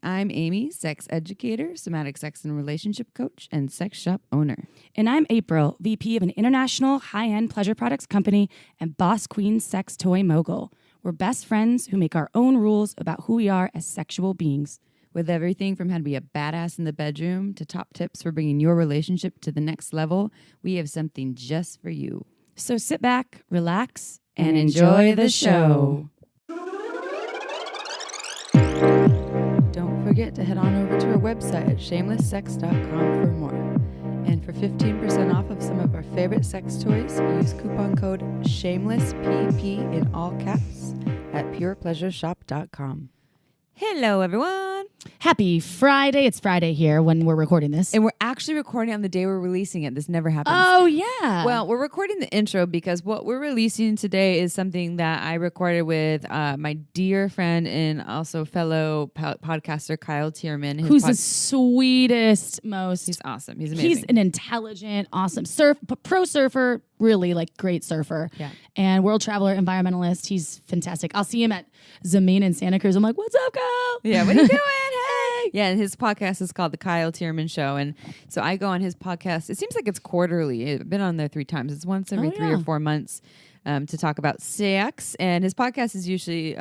I'm Amy, sex educator, somatic sex and relationship coach, and sex shop owner. And I'm April, VP of an international high-end pleasure products company and boss queen sex toy mogul. We're best friends who make our own rules about who we are as sexual beings. With everything from how to be a badass in the bedroom to top tips for bringing your relationship to the next level, we have something just for you. So sit back, relax, and enjoy the show. Don't forget to head on over to our website at shamelesssex.com for more. And for 15% off of some of our favorite sex toys, use coupon code SHAMELESSPP in all caps at purepleasureshop.com. Hello, everyone. Happy Friday. It's Friday here when we're recording this. And we're actually recording on the day we're releasing it. This never happens. Oh, yeah. Well, we're recording the intro because what we're releasing today is something that I recorded with my dear friend and also fellow podcaster, Kyle Thiermann. Who's the sweetest, most... He's awesome. He's amazing. He's an intelligent, awesome pro surfer, really like great surfer. Yeah. And world traveler, environmentalist. He's fantastic. I'll see him at Zameen in Santa Cruz. I'm like, what's up, Kyle? Yeah, what are you doing? Hey. Yeah, and his podcast is called The Kyle Thiermann Show. And so I go on his podcast. It seems like it's quarterly. I've been on there 3 times. It's once every 3 or 4 months to talk about sex. And his podcast is usually,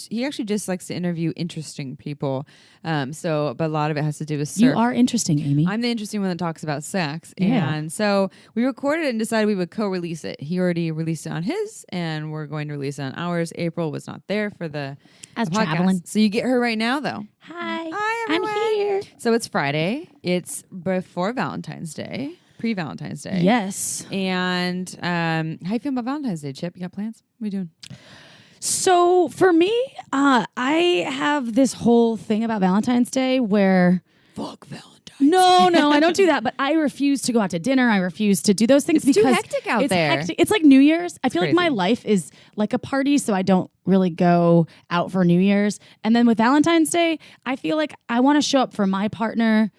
he actually just likes to interview interesting people. But a lot of it has to do with surf. You are interesting, Amy. I'm the interesting one that talks about sex. Yeah. And so we recorded it and decided we would co-release it. He already released it on his, and we're going to release it on ours. April was not there for the podcast. Traveling. So you get her right now, though. Hi, everyone. I'm here. So it's Friday. It's before Valentine's Day, pre-Valentine's Day. Yes. And how you feeling about Valentine's Day, Chip? You got plans? What are you doing? So for me, I have this whole thing about Valentine's Day where... Fuck Valentine's. No, I don't do that. But I refuse to go out to dinner. I refuse to do those things it's because too hectic out it's there. Hectic. It's like New Year's. I feel Crazy. like my life is like a party, so I don't really go out for New Year's. And then with Valentine's Day, I feel like I want to show up for my partner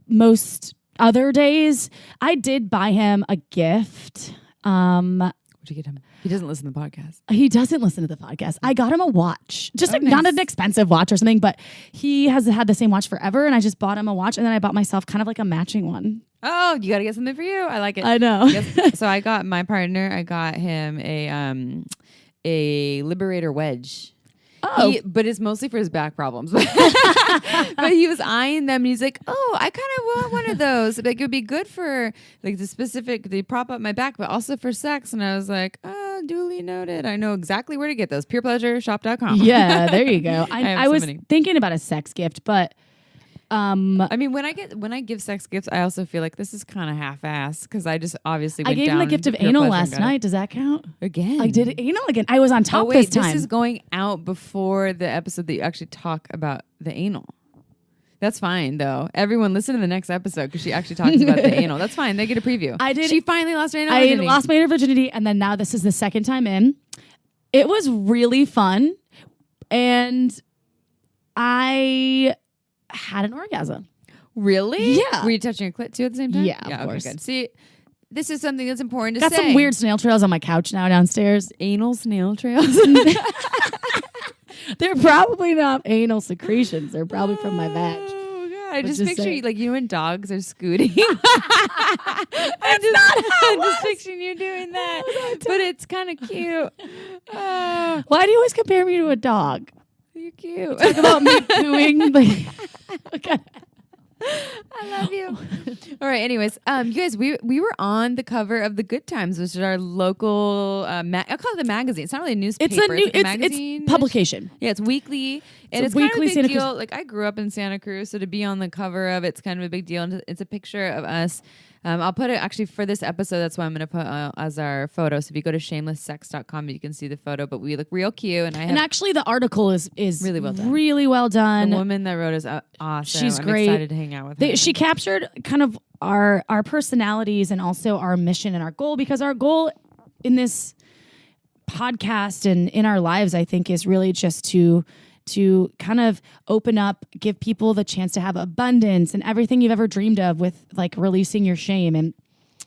most other days. I did buy him a gift. What'd you get him? He doesn't listen to the podcast. He doesn't listen to the podcast. I got him a watch. Just like nice. not an expensive watch or something, but he has had the same watch forever, and I just bought him a watch, and then I bought myself kind of like a matching one. Oh, you got to get something for you. I like it. I know. So I got my partner, I got him a Liberator wedge. Oh. But it's mostly for his back problems. But he was eyeing them. And he's like, oh, I kind of want one of those. Like, it would be good for like they prop up my back, but also for sex. And I was like, oh, duly noted. I know exactly where to get those. purepleasureshop.com. Yeah, there you go. I was many. thinking about a sex gift, but I mean, when I give sex gifts, I also feel like this is kind of half-assed because I just obviously went I gave him the gift of Pure anal Pleasure last and got night. Does that count? it. Again. I did anal again. I was on top Oh, wait, this time. this is going out before the episode that you actually talk about the anal. That's fine, though. Everyone, listen to the next episode because she actually talks about the anal. That's fine. They get a preview. I did. She finally lost her anal I virginity. lost my anal virginity, and then now this is the second time in. It was really fun, and I had an orgasm. Really? Yeah. Were you touching your clit too at the same time? Yeah, of course. Okay, good. See, this is something that's important to Got say. some weird snail trails on my couch now downstairs. Anal snail trails. They're probably not anal secretions. They're probably from my vag. Oh, God. I just just picture say- you, like you and dogs are scooting. I'm just picturing you doing that. But it's kind of cute. Why do you always compare me to a dog? You're cute. Talk about me pooing. Like, I love you. All right. Anyways, you guys, we were on the cover of The Good Times, which is our local. I call it the magazine. It's not really a newspaper. it's a magazine. it's publication. Yeah, it's weekly, and it's weekly kind of a big Santa deal. Cruz. Like I grew up in Santa Cruz, so to be on the cover of it's kind of a big deal. And it's a picture of us. I'll put it actually for this episode. That's what I'm going to put as our photo. So if you go to shamelesssex.com, you can see the photo. But we look real cute, and actually the article is really well done. Really well done. The woman that wrote is awesome. She's I'm great. excited to hang out with her. She captured kind of our personalities and also our mission and our goal, because our goal in this podcast and in our lives, I think, is really just to kind of open up, give people the chance to have abundance and everything you've ever dreamed of with like releasing your shame. And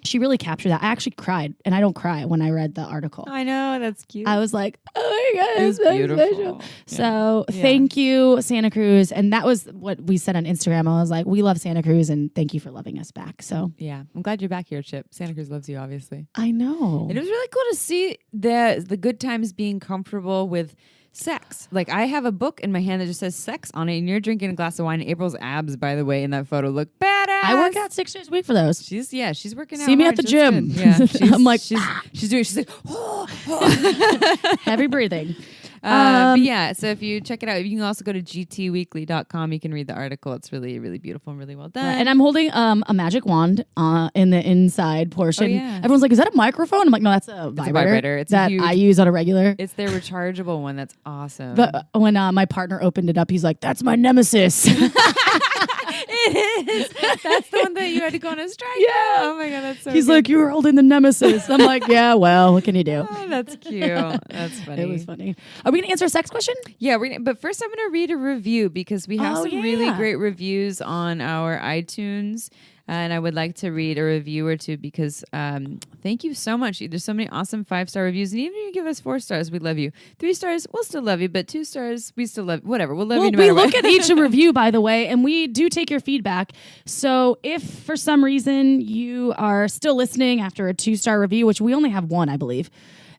She really captured that. I actually cried, and I don't cry when I read the article. I know, that's cute. I was like, oh my God, it was beautiful. Yeah. So thank you, Santa Cruz. And that was what we said on Instagram. I was like, we love Santa Cruz, and thank you for loving us back. So yeah, I'm glad you're back here, Chip. Santa Cruz loves you, obviously. I know. And it was really cool to see the good times being comfortable with sex. Like, I have a book in my hand that just says sex on it, and you're drinking a glass of wine. April's abs, by the way, in that photo look badass. I work out 6 days a week for those. She's working out. See me hard. at the gym. Yeah, I'm like, she's like, oh. Heavy breathing. But yeah, so if you check it out, you can also go to gtweekly.com. You can read the article. It's really, really beautiful and really well done. Right. And I'm holding a magic wand in the inside portion. Oh, yeah. Everyone's like, is that a microphone? I'm like, no, that's a vibrator. It's that I use on a regular. It's their rechargeable one. That's awesome. But when my partner opened it up, he's like, that's my nemesis. It is. That's the one that you had to go on a strike. Yeah. Oh my God, that's so He's good. like, you were holding the nemesis. I'm like, yeah, well, what can you do? Oh, that's cute. That's funny. It was funny. Are we going to answer a sex question? Yeah, but first I'm going to read a review because we have some really great reviews on our iTunes. And I would like to read a review or two because thank you so much. There's so many awesome 5-star reviews. And even if you give us 4 stars, we love you. 3 stars, we'll still love you. But 2 stars, we still love you. Whatever. We'll love you no matter what. We look at each review, by the way, and we do take your feedback. So if for some reason you are still listening after a 2-star review, which we only have 1, I believe,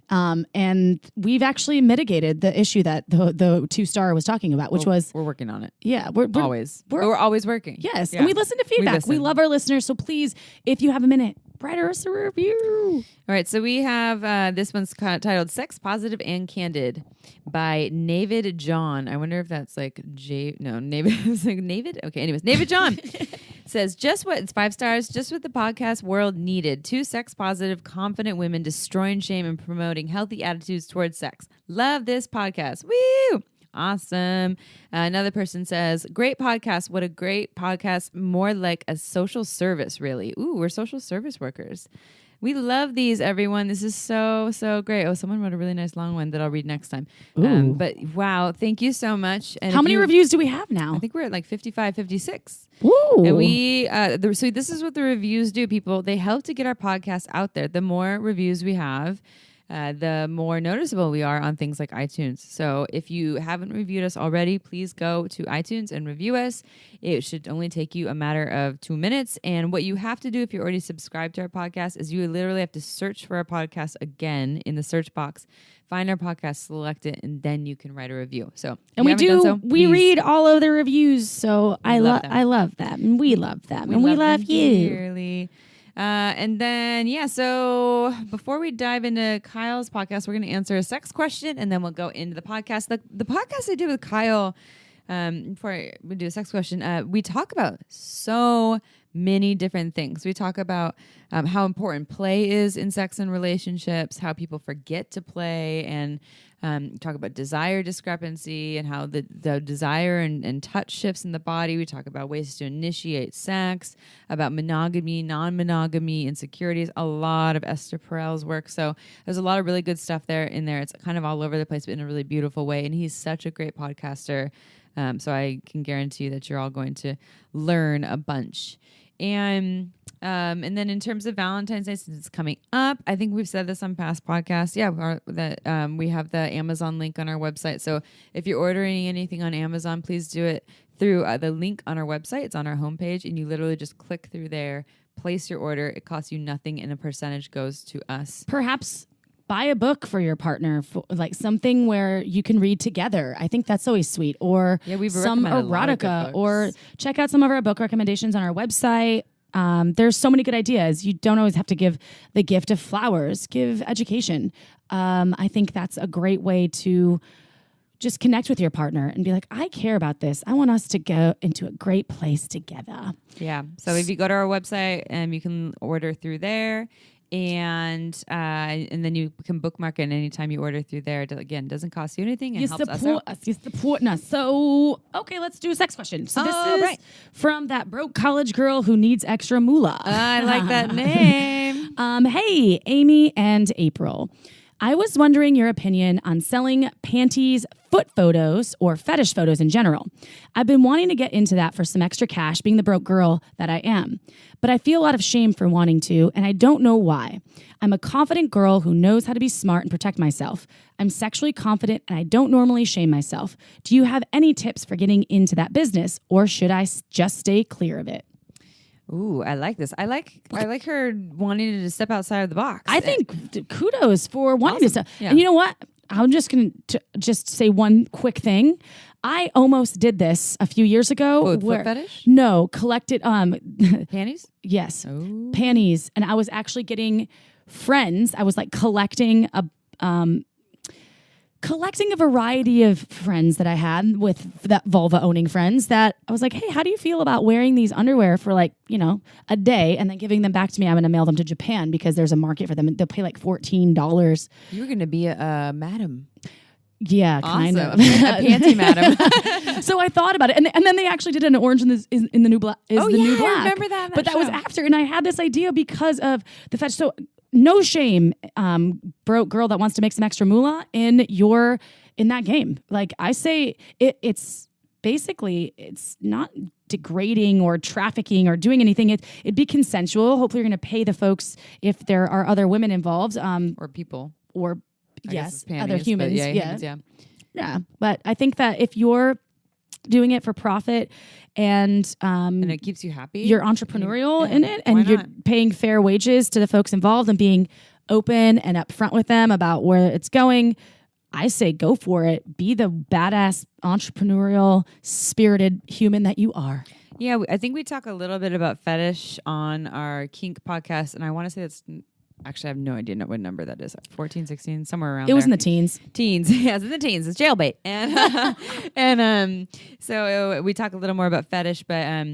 and we've actually mitigated the issue that the 2-star was talking about, which was... We're working on it. Yeah. We're always working. Yes. Yeah. And we listen to feedback. We love our listeners. So please, if you have a minute, write us a review. All right. So we have this one's titled Sex Positive and Candid by Navid John. I wonder if that's like Navid. It's like Navid? Okay. Anyways, Navid John says, it's 5 stars, just what the podcast world needed. 2 sex positive, confident women destroying shame and promoting healthy attitudes towards sex. Love this podcast. Woo! Awesome. Another person says, great podcast. What a great podcast. More like a social service, really. Ooh, we're social service workers. We love these, everyone. This is so, so great. Oh, someone wrote a really nice long one that I'll read next time. But wow, thank you so much. And how many reviews do we have now? I think we're at like 55, 56. Ooh. And we, so this is what the reviews do, people. They help to get our podcast out there. The more reviews we have, the more noticeable we are on things like iTunes. So if you haven't reviewed us already, please go to iTunes and review us. It should only take you a matter of 2 minutes. And what you have to do if you're already subscribed to our podcast is you literally have to search for our podcast again in the search box, find our podcast, select it, and then you can write a review. So, and we read all of the reviews. So I love them, and we love them, and we love you. Dearly. And then, so before we dive into Kyle's podcast, we're going to answer a sex question, and then we'll go into the podcast. The podcast I did with Kyle, before we do a sex question, we talk about so many different things. We talk about how important play is in sex and relationships, how people forget to play, and talk about desire discrepancy and how the desire and touch shifts in the body. We talk about ways to initiate sex, about monogamy, non-monogamy, insecurities, a lot of Esther Perel's work. So there's a lot of really good stuff in there. It's kind of all over the place, but in a really beautiful way. And he's such a great podcaster. So I can guarantee that you're all going to learn a bunch. And then in terms of Valentine's Day, since it's coming up, I think we've said this on past podcasts. We have the Amazon link on our website. So if you're ordering anything on Amazon, please do it through the link on our website. It's on our homepage, and you literally just click through there, place your order. It costs you nothing, and a percentage goes to us. Perhaps buy a book for your partner, like something where you can read together. I think that's always sweet. Or some erotica, or check out some of our book recommendations on our website. There's so many good ideas. You don't always have to give the gift of flowers. Give education. I think that's a great way to just connect with your partner and be like, I care about this. I want us to go into a great place together. Yeah. So if you go to our website, you can order through there. And then you can bookmark it anytime you order through there. Again, doesn't cost you anything. And helps us out. You're supporting us. So, okay, let's do a sex question. So this is from that broke college girl who needs extra moolah. I like that name. Hey, Amy and April. I was wondering your opinion on selling panties, foot photos, or fetish photos in general. I've been wanting to get into that for some extra cash, being the broke girl that I am. But I feel a lot of shame for wanting to, and I don't know why. I'm a confident girl who knows how to be smart and protect myself. I'm sexually confident, and I don't normally shame myself. Do you have any tips for getting into that business, or should I just stay clear of it? Ooh, I like this. I like her wanting to step outside of the box. I think kudos for wanting to step. Yeah. And you know what? I'm just going to just say one quick thing. I almost did this a few years ago. Oh, foot fetish? No, collected Panties? Yes. Oh. Panties. And I was actually getting friends. I was like collecting a variety of friends that I had with that vulva owning friends that I was like, hey, how do you feel about wearing these underwear for like, a day and then giving them back to me? I'm going to mail them to Japan because there's a market for them. They'll pay like $14. You were going to be a madam. Yeah, awesome. kind of. A panty madam. So I thought about it. And then they actually did an Orange in the New Black. Oh, the yeah, New Black. I remember that. But that was after. And I had this idea because of the fetish. So no shame, broke girl that wants to make some extra moolah in that game. Like I say, it's basically, it's not degrading or trafficking or doing anything. It'd be consensual. Hopefully you're going to pay the folks if there are other women involved. Or people. Or, yes, panties, other humans. Humans, yeah. But I think that if you're doing it for profit and it keeps you happy, you're entrepreneurial in it, and you're paying fair wages to the folks involved and being open and upfront with them about where it's going, I say go for it. Be the badass, entrepreneurial, spirited human that you are. Yeah, I think we talk a little bit about fetish on our kink podcast, and I want to say that's actually, I have no idea what number that is. 14, 16, somewhere around there. It was in the teens. Yeah, it's in the teens. It's jailbait. And so we talk a little more about fetish, but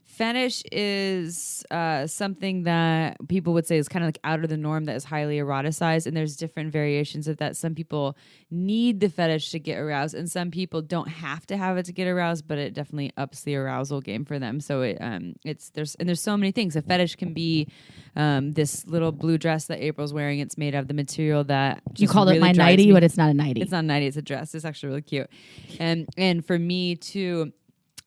fetish is something that people would say is kind of like out of the norm, that is highly eroticized, and there's different variations of that. Some people need the fetish to get aroused, and some people don't have to have it to get aroused, but it definitely ups the arousal game for them. So there's so many things. A fetish can be this little blue dress that April's wearing. It's made of the material that you called really it my nightie, but it's not a nightie. It's not a nightie. It's a dress. It's actually really cute, and for me to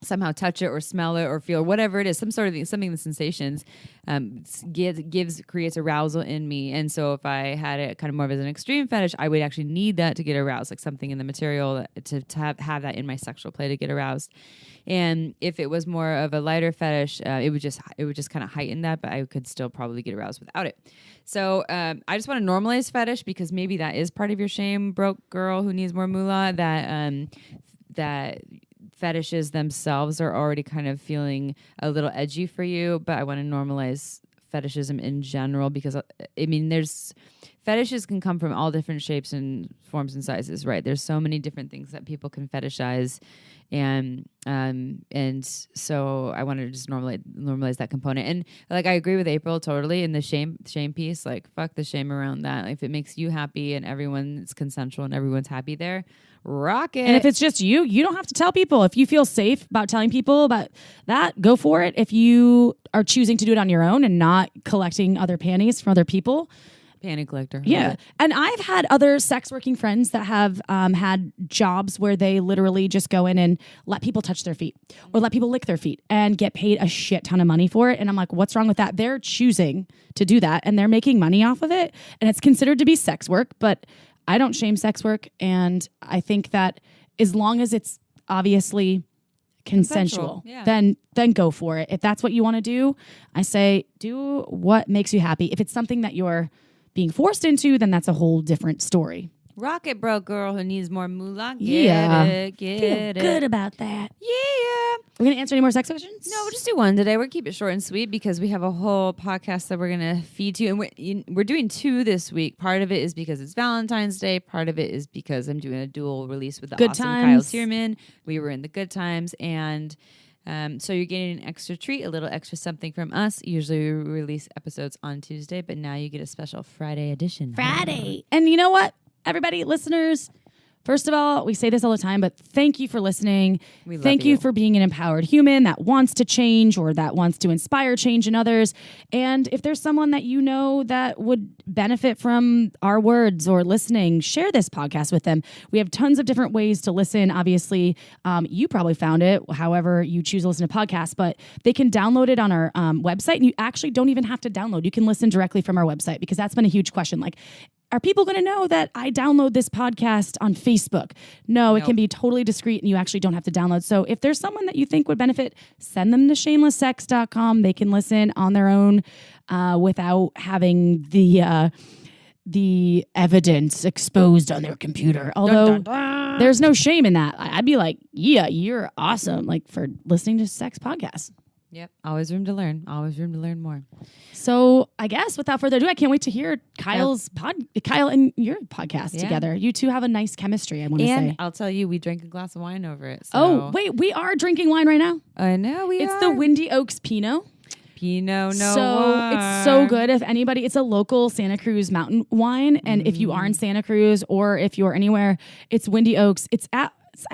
somehow touch it or smell it or feel whatever it is, some sort of thing, something, the sensations creates arousal in me. And so if I had it kind of more of as an extreme fetish, I would actually need that to get aroused, like something in the material to have that in my sexual play to get aroused. And if it was more of a lighter fetish, it would just kind of heighten that, but I could still probably get aroused without it. So I just want to normalize fetish, because maybe that is part of your shame, broke girl who needs more moolah, that fetishes themselves are already kind of feeling a little edgy for you. But I want to normalize fetishism in general, because fetishes can come from all different shapes and forms and sizes, right? There's so many different things that people can fetishize, and so I want to just normalize that component. And like, I agree with April totally in the shame piece. Like, fuck the shame around that. Like, if it makes you happy and everyone's consensual and everyone's happy there, rock it. And if it's just you don't have to tell people. If you feel safe about telling people about that, go for it. If you are choosing to do it on your own and not collecting other panties from other people, panty collector. Yeah. And I've had other sex working friends that have had jobs where they literally just go in and let people touch their feet or let people lick their feet and get paid a shit ton of money for it. And I'm like, what's wrong with that? They're choosing to do that and they're making money off of it. And it's considered to be sex work, but I don't shame sex work. And I think that as long as it's obviously consensual, yeah, then go for it. If that's what you want to do, I say do what makes you happy. If it's something that you're being forced into, then that's a whole different story. Rocket broke girl who needs more moolah. Get Feel it. Good about that. Yeah. We're going to answer any more sex questions? No, we'll just do one today. We're going to keep it short and sweet because we have a whole podcast that we're going to feed to you. And we're doing two this week. Part of it is because it's Valentine's Day. Part of it is because I'm doing a dual release with the Good awesome Times. Kyle Thiermann. We were in the Good Times. And so you're getting an extra treat, a little extra something from us. Usually we release episodes on Tuesday, but now you get a special Friday edition. Friday. And you know what, everybody, listeners, First of all, we say this all the time, but thank you for listening. Thank you for being an empowered human that wants to change or that wants to inspire change in others. And if there's someone that you know that would benefit from our words or listening, share this podcast with them. We have tons of different ways to listen. Obviously, you probably found it, however you choose to listen to podcasts, but they can download it on our website. And you actually don't even have to download. You can listen directly from our website, because that's been a huge question. Like, are people going to know that I download this podcast on Facebook? No, it can be totally discreet and you actually don't have to download. So if there's someone that you think would benefit, send them to shamelesssex.com. They can listen on their own without having the evidence exposed on their computer. Although there's no shame in that. I'd be like, yeah, you're awesome, like, for listening to sex podcasts. Yep. Always room to learn. Always room to learn more. So I guess without further ado, I can't wait to hear Kyle and your podcast together. You two have a nice chemistry, I want to say. And I'll tell you, we drank a glass of wine over it. So. Oh, wait, we are drinking wine right now? I know we are. It's the Windy Oaks Pinot. Pinot Noir. So it's so good. If anybody, it's a local Santa Cruz mountain wine. And if you are in Santa Cruz or if you're anywhere, it's Windy Oaks.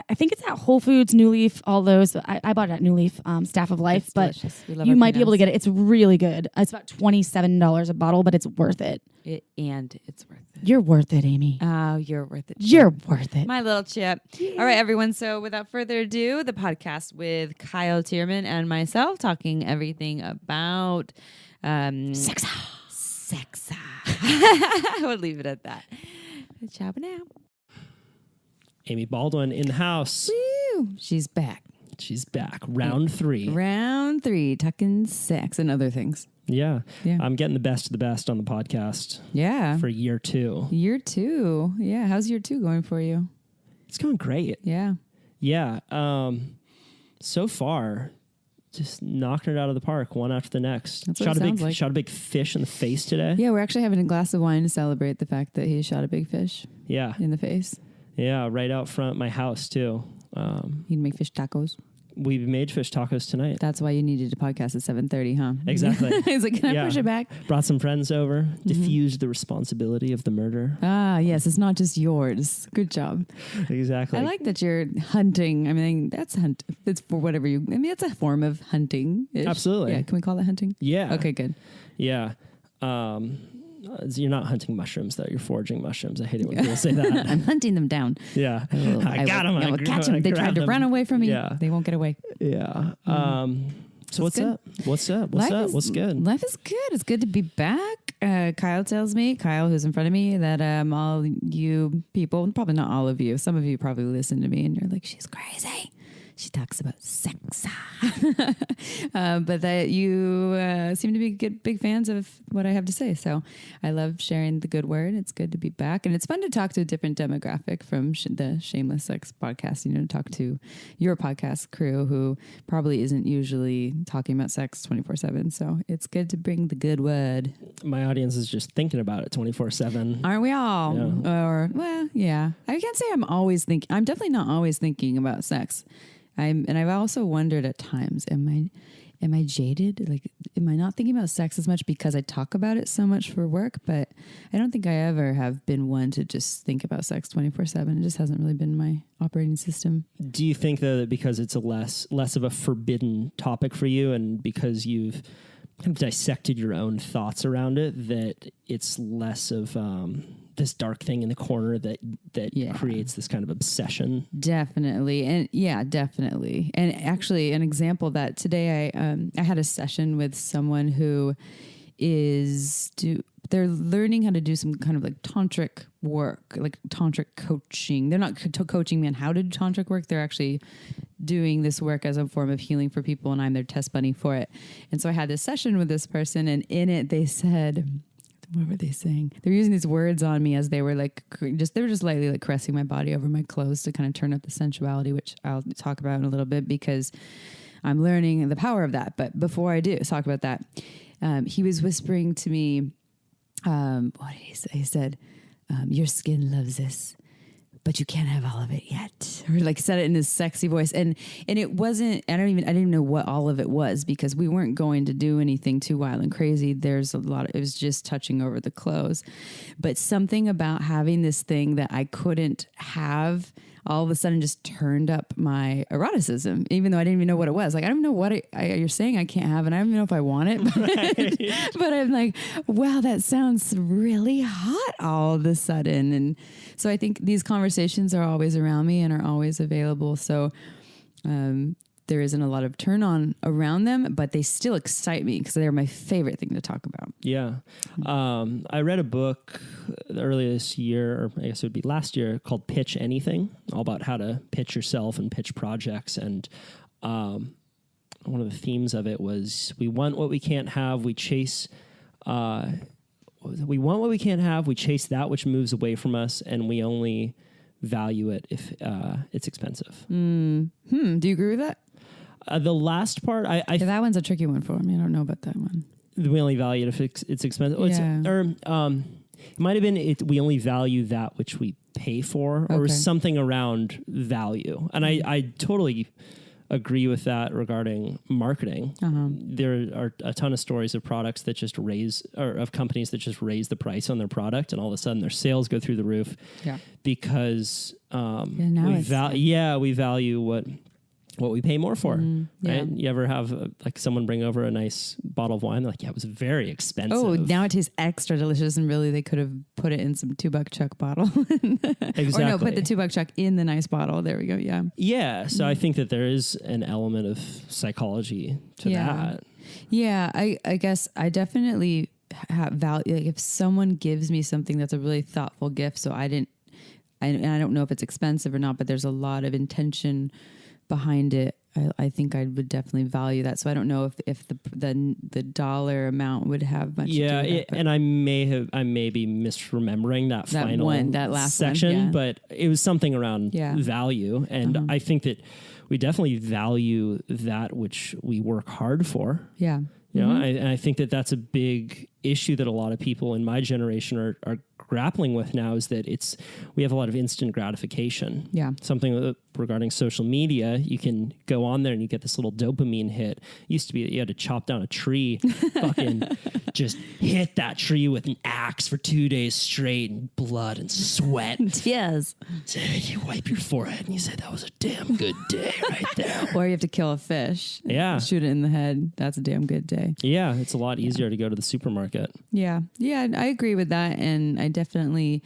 I think it's at Whole Foods, New Leaf, all those. I bought it at New Leaf, Staff of Life, but you might be able to get it. It's really good. It's about $27 a bottle, but it's worth it. It's worth it. You're worth it, Amy. Oh, you're worth it. You're worth it. My little chip. Yeah. All right, everyone. So without further ado, the podcast with Kyle Thiermann and myself, talking everything about sex. I would leave it at that. Ciao for now. Amy Baldwin in the house. Woo! She's back. Round 3. Round 3, talking sex and other things. Yeah. I'm getting the best of the best on the podcast. Yeah. For year 2. Year 2. Yeah. How's year 2 going for you? It's going great. Yeah. Yeah. So far, just knocking it out of the park, one after the next. Shot a big fish in the face today. Yeah, we're actually having a glass of wine to celebrate the fact that he shot a big fish. Yeah. In the face. Yeah, right out front of my house, too. You'd make fish tacos. We made fish tacos tonight. That's why you needed a podcast at 7:30, huh? Exactly. He's like, can I push it back? Brought some friends over, diffused the responsibility of the murder. Ah, yes, it's not just yours. Good job. Exactly. I like that you're hunting. I mean, that's it's for whatever you. I mean, it's a form of hunting. Absolutely. Yeah. Can we call that hunting? Yeah. Okay. Good. Yeah. You're not hunting mushrooms, though. You're foraging mushrooms. I hate it when people say that. I'm hunting them down. Yeah. I got them. I will catch them. They tried to run away from me. Yeah. They won't get away. Yeah. So what's up? What's good? Life is good. It's good to be back. Kyle tells me, who's in front of me, that all you people, probably not all of you, some of you probably listen to me and you're like, she's crazy. She talks about sex. But that you seem to be big fans of what I have to say. So I love sharing the good word. It's good to be back. And it's fun to talk to a different demographic from the Shameless Sex podcast, to talk to your podcast crew who probably isn't usually talking about sex 24/7. So it's good to bring the good word. My audience is just thinking about it 24/7. Aren't we all? Yeah. Or, well, yeah. I can't say I'm always thinking. I'm definitely not always thinking about sex. And I've also wondered at times, am I jaded? Like, am I not thinking about sex as much because I talk about it so much for work? But I don't think I ever have been one to just think about sex 24/7. It just hasn't really been my operating system. Do you think, though, that because it's a less of a forbidden topic for you, and because you've kind of dissected your own thoughts around it, that it's less of this dark thing in the corner that creates this kind of obsession? Definitely. And definitely. And actually an example of that today, I had a session with someone who they're learning how to do some kind of like tantric work, like tantric coaching. They're not coaching me on how to do tantric work. They're actually doing this work as a form of healing for people, and I'm their test bunny for it. And so I had this session with this person, and in it they said, what were they saying? They were using these words on me as they were just lightly like caressing my body over my clothes to kind of turn up the sensuality, which I'll talk about in a little bit because I'm learning the power of that. But before I do talk about that, he was whispering to me, what did he say? He said, your skin loves this. but you can't have all of it yet. Or like said it in this sexy voice. And it wasn't, I didn't even know what all of it was, because we weren't going to do anything too wild and crazy. There's a lot of, it was just touching over the clothes. But something about having this thing that I couldn't have all of a sudden just turned up my eroticism, even though I didn't even know what it was. Like, I don't know what you're saying I can't have, and I don't even know if I want it. But, but I'm like, wow, that sounds really hot all of a sudden. And so I think these conversations are always around me and are always available. So there isn't a lot of turn on around them, but they still excite me because they're my favorite thing to talk about. Yeah. I read a book earlier this year, or I guess it would be last year, called Pitch Anything, all about how to pitch yourself and pitch projects. And one of the themes of it was, we want what we can't have, we chase... we want what we can't have, we chase that which moves away from us, and we only value it if it's expensive. Do you agree with that? The last part, that one's a tricky one for me. I don't know about that one. We only value it if it's expensive. Yeah. It might have been we only value that which we pay for, or something around value. And I totally agree with that regarding marketing. There are a ton of stories of products that just of companies that just raise the price on their product, and all of a sudden their sales go through the roof. Yeah. Because we value what we pay more for. Right? You ever have like someone bring over a nice bottle of wine? They're like, yeah, it was very expensive. Oh, now it tastes extra delicious, and really they could have put it in some $2 Chuck bottle. Exactly. Or no, put the $2 Chuck in the nice bottle. There we go. Yeah. Yeah. So I think that there is an element of psychology to that. Yeah. I guess I definitely have value. Like if someone gives me something that's a really thoughtful gift, so I don't know if it's expensive or not, but there's a lot of intention behind it. I think I would definitely value that. So I don't know if the dollar amount would have much. Yeah, to do with that, and I may be misremembering that last section, but it was something around value, and I think that we definitely value that which we work hard for. Yeah. You know, and I think that that's a big issue that a lot of people in my generation are grappling with now, is that we have a lot of instant gratification. Yeah. Something regarding social media, you can go on there and you get this little dopamine hit. It used to be that you had to chop down a tree, fucking just hit that tree with an axe for 2 days straight, and blood and sweat. Yes. So you wipe your forehead and you say, that was a damn good day right there. Or you have to kill a fish. Yeah. Shoot it in the head. That's a damn good day. Yeah. It's a lot easier to go to the supermarket. Yeah. Yeah. I agree with that. And I definitely,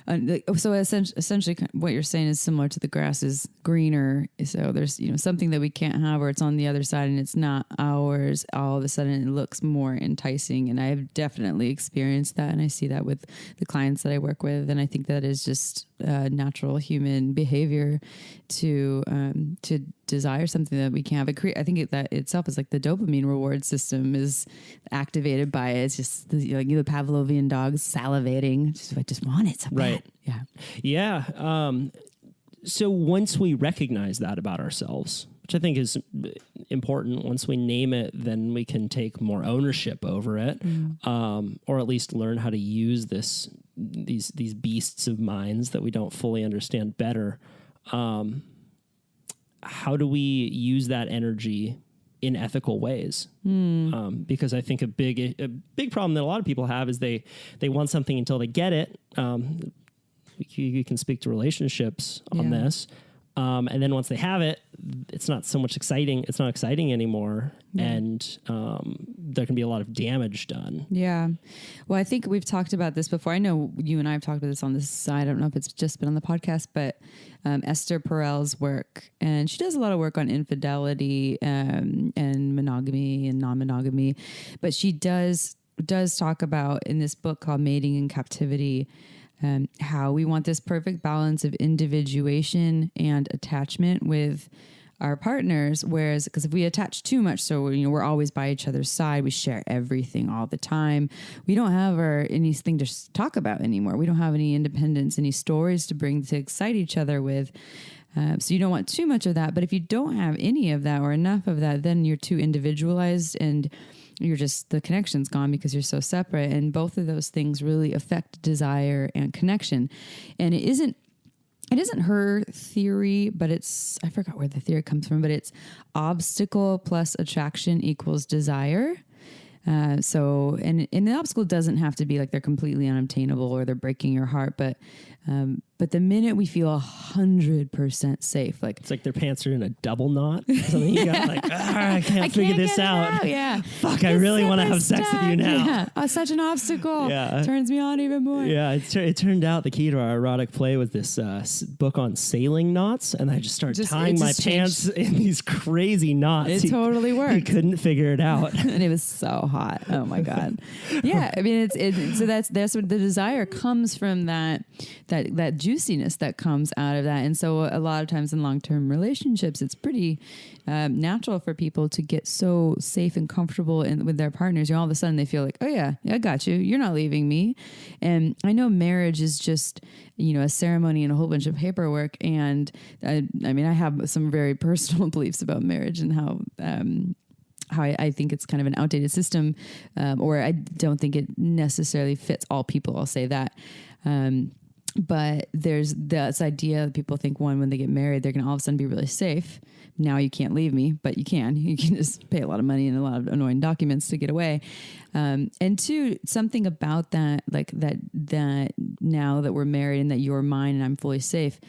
so essentially what you're saying is similar to the grass is greener. So there's, something that we can't have, or it's on the other side and it's not ours. All of a sudden it looks more enticing. And I've definitely experienced that. And I see that with the clients that I work with. And I think that is just natural human behavior to desire something that we can't have. I think that itself is like the dopamine reward system is activated by it. It's just the Pavlovian dogs salivating. I just want it so bad. Yeah. Yeah. So once we recognize that about ourselves, which I think is important, once we name it, then we can take more ownership over it, or at least learn how to use these beasts of minds that we don't fully understand better. How do we use that energy in ethical ways? Because I think a big problem that a lot of people have is they want something until they get it. You can speak to relationships on this. And then once they have it, it's not so much exciting. It's not exciting anymore. Yeah. And there can be a lot of damage done. Yeah. Well, I think we've talked about this before. I know you and I have talked about this on this side. I don't know if it's just been on the podcast, but Esther Perel's work, and she does a lot of work on infidelity and monogamy and non-monogamy. But she does talk about in this book called Mating in Captivity, how we want this perfect balance of individuation and attachment with our partners. Whereas, because if we attach too much, so we're always by each other's side, we share everything all the time. We don't have anything to talk about anymore. We don't have any independence, any stories to bring to excite each other with. So you don't want too much of that. But if you don't have any of that or enough of that, then you're too individualized and the connection's gone because you're so separate. And both of those things really affect desire and connection. And it isn't it isn't her theory, but I forgot where the theory comes from, but it's obstacle plus attraction equals desire. And the obstacle doesn't have to be like they're completely unobtainable or they're breaking your heart, but the minute we feel 100% safe, like it's like their pants are in a double knot or something. You got like, I can't figure this out. Yeah. Fuck, I really want to have sex with you now. Yeah. Oh, such an obstacle. Yeah. Turns me on even more. Yeah. It turned out the key to our erotic play was this book on sailing knots. And I just started tying my pants in these crazy knots. It totally worked. He couldn't figure it out. And it was so hot. Oh my God. Yeah. I mean, so that's what the desire comes from, that juiciness that comes out of that. And so a lot of times in long-term relationships, it's pretty natural for people to get so safe and comfortable with their partners. All of a sudden they feel like, oh yeah, I got you. You're not leaving me. And I know marriage is just, a ceremony and a whole bunch of paperwork. And I have some very personal beliefs about marriage and how I think it's kind of an outdated system, or I don't think it necessarily fits all people. I'll say that. But there's this idea that people think, one, when they get married, they're going to all of a sudden be really safe. Now you can't leave me, but you can just pay a lot of money and a lot of annoying documents to get away. And two, something about that, like that now that we're married and that you're mine and I'm fully safe.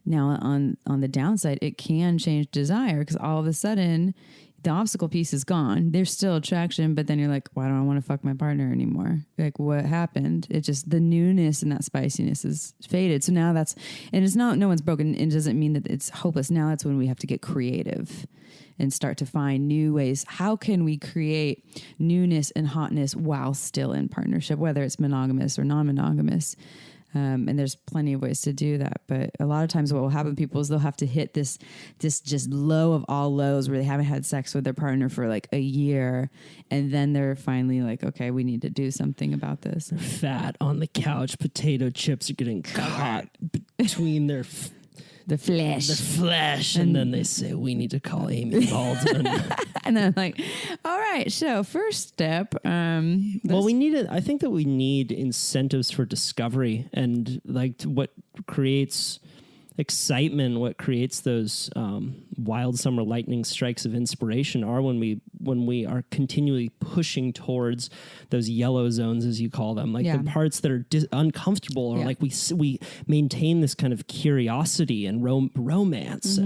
Now on the downside, it can change desire, because all of a sudden the obstacle piece is gone. There's still attraction, but then you're like, why don't I want to fuck my partner anymore? Like, what happened? It just, the newness and that spiciness is faded. So now it's not, no one's broken. It doesn't mean that it's hopeless. Now that's when we have to get creative and start to find new ways. How can we create newness and hotness while still in partnership, whether it's monogamous or non-monogamous? And there's plenty of ways to do that. But a lot of times what will happen to people is they'll have to hit this just low of all lows where they haven't had sex with their partner for like a year. And then they're finally like, okay, we need to do something about this. Fat on the couch, potato chips are getting caught between their the flesh. And then they say, we need to call Amy Baldwin. And then I'm like, all right, so first step. I think that we need incentives for discovery, and like what creates excitement, what creates those wild summer lightning strikes of inspiration are when we are continually pushing towards those yellow zones, as you call them, like the parts that are uncomfortable, or like we maintain this kind of curiosity and romance.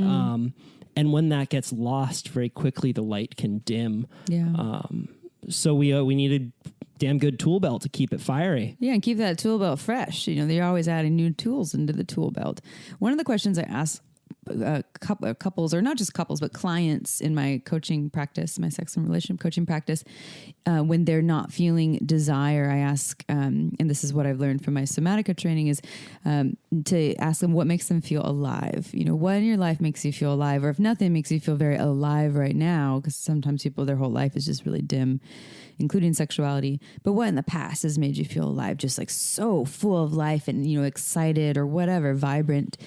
And when that gets lost very quickly, the light can dim. So we need a damn good tool belt to keep it fiery. Yeah, and keep that tool belt fresh. They're always adding new tools into the tool belt. One of the questions I ask couples, or not just couples, but clients in my coaching practice, my sex and relationship coaching practice, when they're not feeling desire, I ask, and this is what I've learned from my somatica training, is to ask them what makes them feel alive. What in your life makes you feel alive? Or if nothing makes you feel very alive right now, because sometimes people, their whole life is just really dim, including sexuality. But what in the past has made you feel alive, just like so full of life and, excited or whatever, vibrant?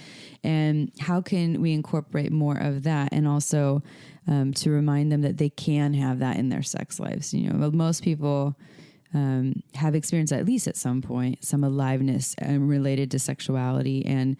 And how can we incorporate more of that? And also to remind them that they can have that in their sex lives. Most people have experienced, at least at some point, some aliveness related to sexuality. And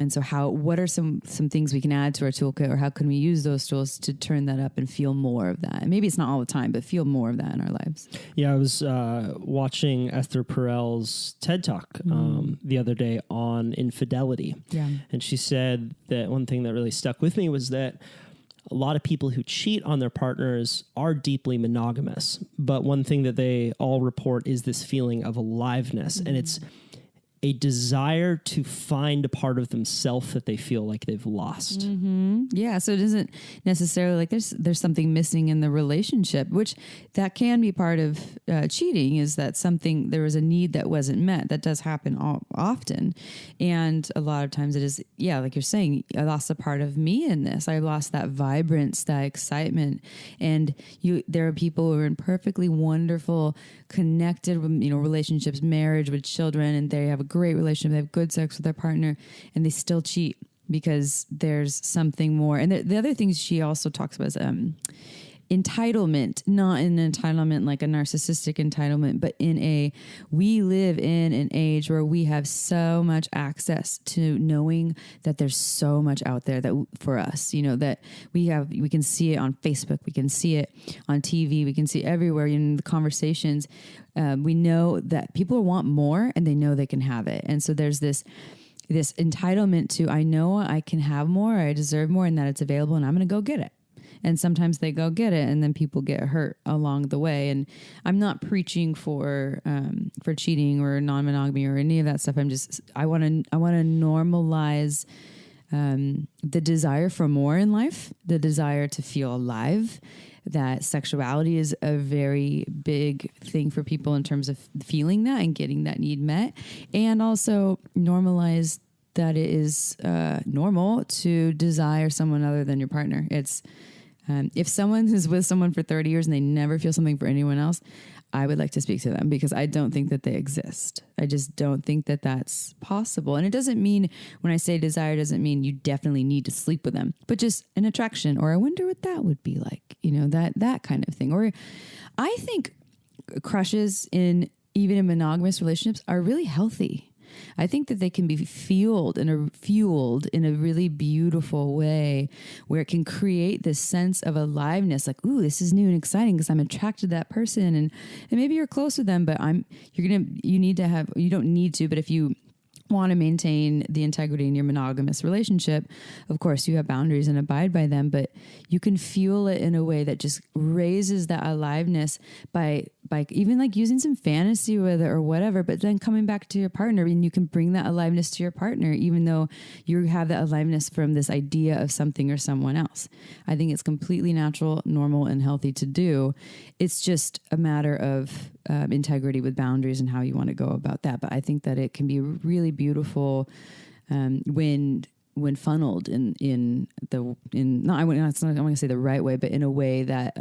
so what are some things we can add to our toolkit, or how can we use those tools to turn that up and feel more of that? And maybe it's not all the time, but feel more of that in our lives. Yeah, I was watching Esther Perel's TED Talk the other day on infidelity. Yeah. And she said that one thing that really stuck with me was that a lot of people who cheat on their partners are deeply monogamous, but one thing that they all report is this feeling of aliveness, and it's a desire to find a part of themselves that they feel like they've lost. Yeah, so it isn't necessarily like there's something missing in the relationship, which that can be part of cheating, is that there was a need that wasn't met. That does happen often. And a lot of times it is, like you're saying, I lost a part of me in this. I lost that vibrance, that excitement. And there are people who are in perfectly wonderful, connected, relationships, marriage with children, and they have a great relationship, they have good sex with their partner, and they still cheat because there's something more. And the other things she also talks about is entitlement, not an entitlement like a narcissistic entitlement, but we live in an age where we have so much access to knowing that there's so much out there that for us, that we can see it on Facebook, we can see it on TV, we can see it everywhere in the conversations. We know that people want more and they know they can have it. And so there's this entitlement to, I know I can have more, I deserve more, and that it's available, and I'm going to go get it. And sometimes they go get it, and then people get hurt along the way. And I'm not preaching for cheating or non-monogamy or any of that stuff. I want to normalize the desire for more in life, the desire to feel alive. That sexuality is a very big thing for people in terms of feeling that and getting that need met, and also normalize that it is normal to desire someone other than your partner. It's if someone is with someone for 30 years and they never feel something for anyone else, I would like to speak to them, because I don't think that they exist. I just don't think that that's possible. And it doesn't mean, when I say desire, doesn't mean you definitely need to sleep with them, but just an attraction, or I wonder what that would be like, that kind of thing. Or I think crushes even in monogamous relationships are really healthy. I think that they can be fueled in a really beautiful way, where it can create this sense of aliveness, like, ooh, this is new and exciting because I'm attracted to that person, and maybe you're close with them, but you don't need to, but if you want to maintain the integrity in your monogamous relationship, of course you have boundaries and abide by them, but you can fuel it in a way that just raises that aliveness by even like using some fantasy with it or whatever, but then coming back to your partner, and you can bring that aliveness to your partner, even though you have that aliveness from this idea of something or someone else. I think it's completely natural, normal, and healthy to do. It's just a matter of integrity with boundaries and how you want to go about that. But I think that it can be really beautiful when funneled I want to say the right way, but in a way that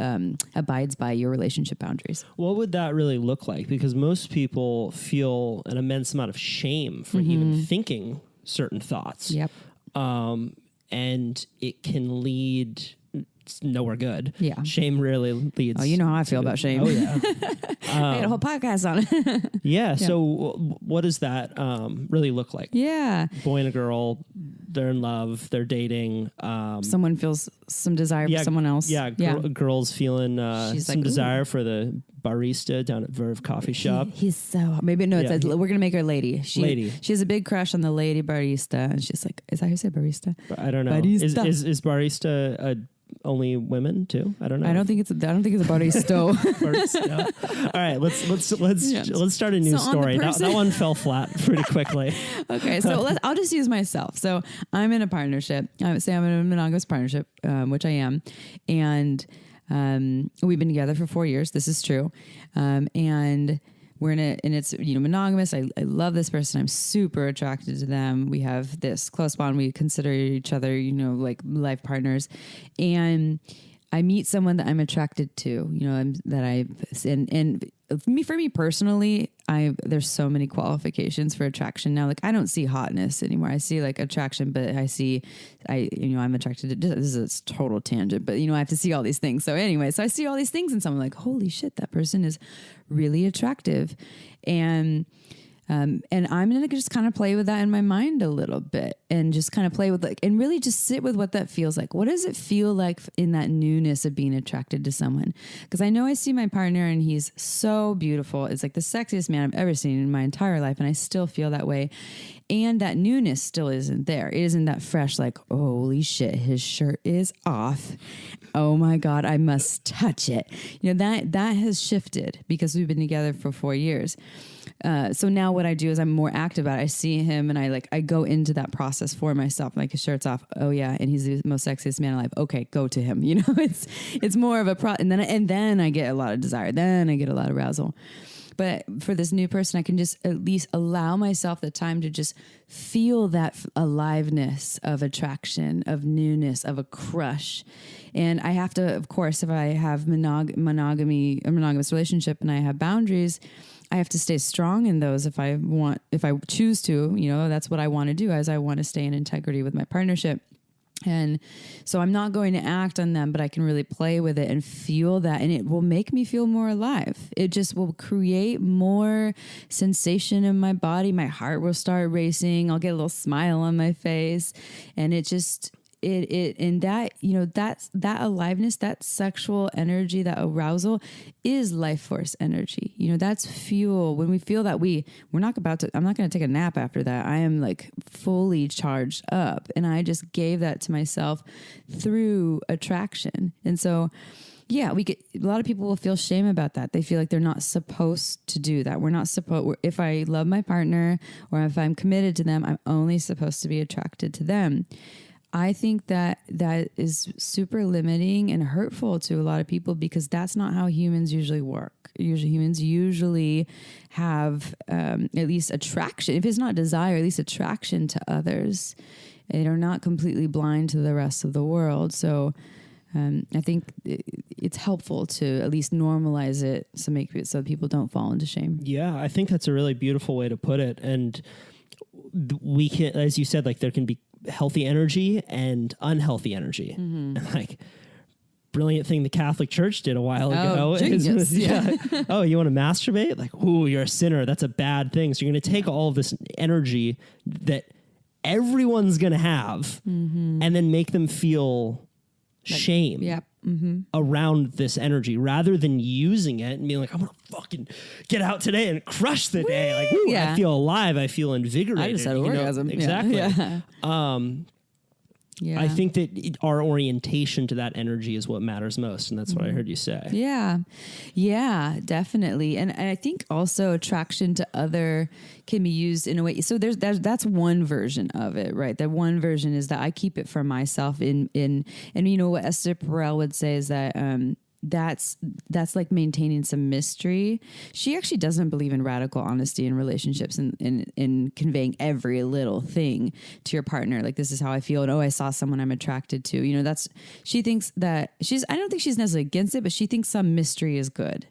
abides by your relationship boundaries. What would that really look like? Because most people feel an immense amount of shame for even thinking certain thoughts. Yep. And it can lead nowhere good. Yeah. Shame rarely leads. Oh, you know how I feel about shame. Oh, yeah. I had a whole podcast on it. Yeah. So what does that really look like? Yeah. Boy and a girl, they're in love, they're dating. Someone feels some desire for someone else. Yeah. Girl's feeling some desire for the barista down at Verve Coffee Shop. He's so, maybe no, we're going to make her lady. She has a big crush on the lady barista. And she's like, is that how you say barista? I don't know. Barista. Is barista only women too? I don't know. I don't think it's a barista. All right, let's start a new story. That one fell flat pretty quickly. Okay, so I'll just use myself. So I'm in a partnership. I would say I'm in a monogamous partnership, which I am, and we've been together for 4 years. This is true, and we're and it's monogamous. I love this person. I'm super attracted to them. We have this close bond. We consider each other, like life partners. And I meet someone that I'm attracted to, and for me personally, there's so many qualifications for attraction now. Like, I don't see hotness anymore. I see like attraction, but I'm attracted to, this is a total tangent, but I have to see all these things. So anyway, I see all these things and someone like, holy shit, that person is really attractive. And I'm going to just kind of play with that in my mind a little bit, and just kind of play with and really just sit with what that feels like. What does it feel like in that newness of being attracted to someone? Because I know I see my partner and he's so beautiful. It's like the sexiest man I've ever seen in my entire life. And I still feel that way. And that newness still isn't there. It isn't that fresh, like, holy shit, his shirt is off. Oh my God, I must touch it. That has shifted because we've been together for 4 years. So now what I do is I'm more active about it. I see him and I go into that process for myself. Like, his shirt's off. Oh yeah. And he's the most sexiest man alive. Okay, go to him. It's more of a and then I get a lot of desire. Then I get a lot of arousal. But for this new person, I can just at least allow myself the time to just feel that aliveness of attraction, of newness, of a crush. And I have to, of course, if I have monogamy, a monogamous relationship, and I have boundaries, I have to stay strong in those if I choose to, that's what I want to do, as I want to stay in integrity with my partnership. And so I'm not going to act on them, but I can really play with it and feel that. And it will make me feel more alive. It just will create more sensation in my body. My heart will start racing. I'll get a little smile on my face. And it just, and that, that aliveness, that sexual energy, that arousal is life force energy. That's fuel. When we feel that I'm not going to take a nap after that. I am like fully charged up, and I just gave that to myself through attraction. And so, yeah, a lot of people will feel shame about that. They feel like they're not supposed to do that. We're not supposed, if I love my partner or if I'm committed to them, I'm only supposed to be attracted to them. I think that is super limiting and hurtful to a lot of people, because that's not how humans usually work. Humans usually have at least attraction. If it's not desire, at least attraction to others. They are not completely blind to the rest of the world. So I think it's helpful to at least normalize it so people don't fall into shame. Yeah, I think that's a really beautiful way to put it. And we can, as you said, like there can be healthy energy and unhealthy energy. Mm-hmm. And like brilliant thing the Catholic Church did a while ago. Genius. Yeah. Oh, you want to masturbate? Like, ooh, you're a sinner. That's a bad thing. So you're going to take all of this energy that everyone's going to have and then make them feel shame. Yep. Around this energy, rather than using it and being like, I'm gonna fucking get out today and crush the day. Like, ooh, I feel alive. I feel invigorated. I just had an orgasm. Exactly. Yeah. I think that our orientation to that energy is what matters most, and that's what I heard you say. Yeah, definitely. And I think also attraction to other can be used in a way. So that's one version of it, right? That one version is that I keep it for myself. And what Esther Perel would say is that that's like maintaining some mystery. She actually doesn't believe in radical honesty in relationships and in conveying every little thing to your partner. Like, this is how I feel. And, I saw someone I'm attracted to. She thinks that I don't think she's necessarily against it, but she thinks some mystery is good,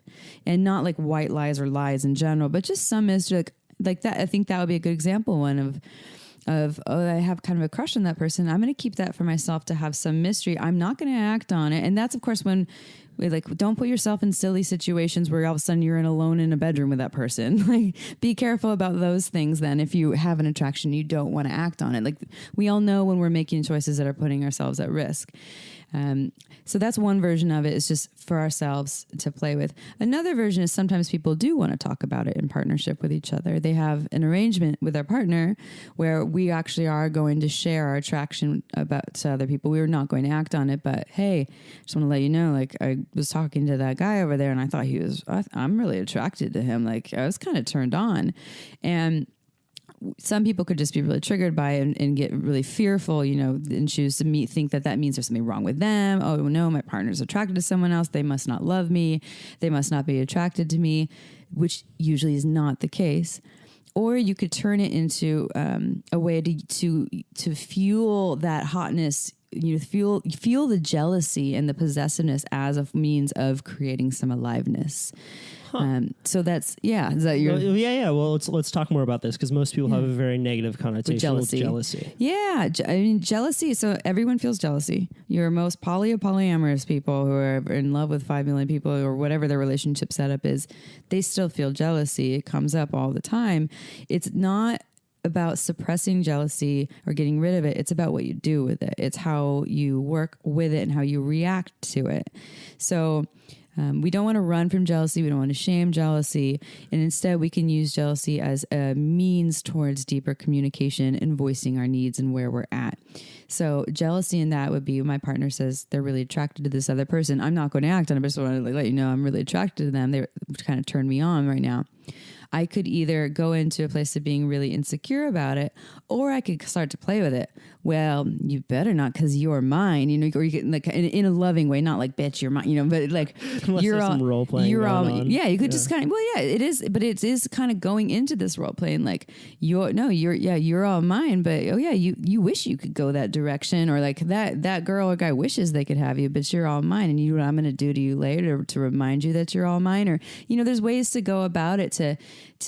and not like white lies or lies in general, but just some mystery like that. I think that would be a good example one of I have kind of a crush on that person. I'm going to keep that for myself to have some mystery. I'm not going to act on it. And that's, of course, when don't put yourself in silly situations where all of a sudden you're alone in a bedroom with that person. Like, be careful about those things. Then if you have an attraction, you don't want to act on it. Like, we all know when we're making choices that are putting ourselves at risk. So that's one version of it. It's just for ourselves to play with. Another version is sometimes people do want to talk about it in partnership with each other. They have an arrangement with their partner where we actually are going to share our attraction to other people. We are not going to act on it, but hey, just want to let you know, like, I was talking to that guy over there and I thought I'm really attracted to him. Like, I was kind of turned on. And some people could just be really triggered by it and get really fearful, and choose to think that means there's something wrong with them. Oh no, my partner's attracted to someone else. They must not love me. They must not be attracted to me, which usually is not the case. Or you could turn it into a way to fuel that hotness. Feel the jealousy and the possessiveness as a means of creating some aliveness. So that's, is that your... Yeah. Well, let's talk more about this, because most people have a very negative connotation with jealousy. Yeah. Jealousy. So everyone feels jealousy. Your most polyamorous people who are in love with 5 million people or whatever their relationship setup is, they still feel jealousy. It comes up all the time. It's not about suppressing jealousy or getting rid of it. It's about what you do with it. It's how you work with it and how you react to it. So we don't want to run from jealousy. We don't want to shame jealousy. And instead, we can use jealousy as a means towards deeper communication and voicing our needs and where we're at. So jealousy in that would be, my partner says they're really attracted to this other person. I'm not going to act on it, but I just want to let you know I'm really attracted to them. They kind of turn me on right now. I could either go into a place of being really insecure about it, or I could start to play with it. Well, you better not, because you're mine, or you get like in a loving way, not like, bitch, you're mine, but like you're all role playing. You're all, yeah. You could just kind of, it is, but it is kind of going into this role playing, like you're all mine, but you wish you could go that direction, or like that girl or guy wishes they could have you, but you're all mine, and you know what I'm going to do to you later to remind you that you're all mine, or there's ways to go about it to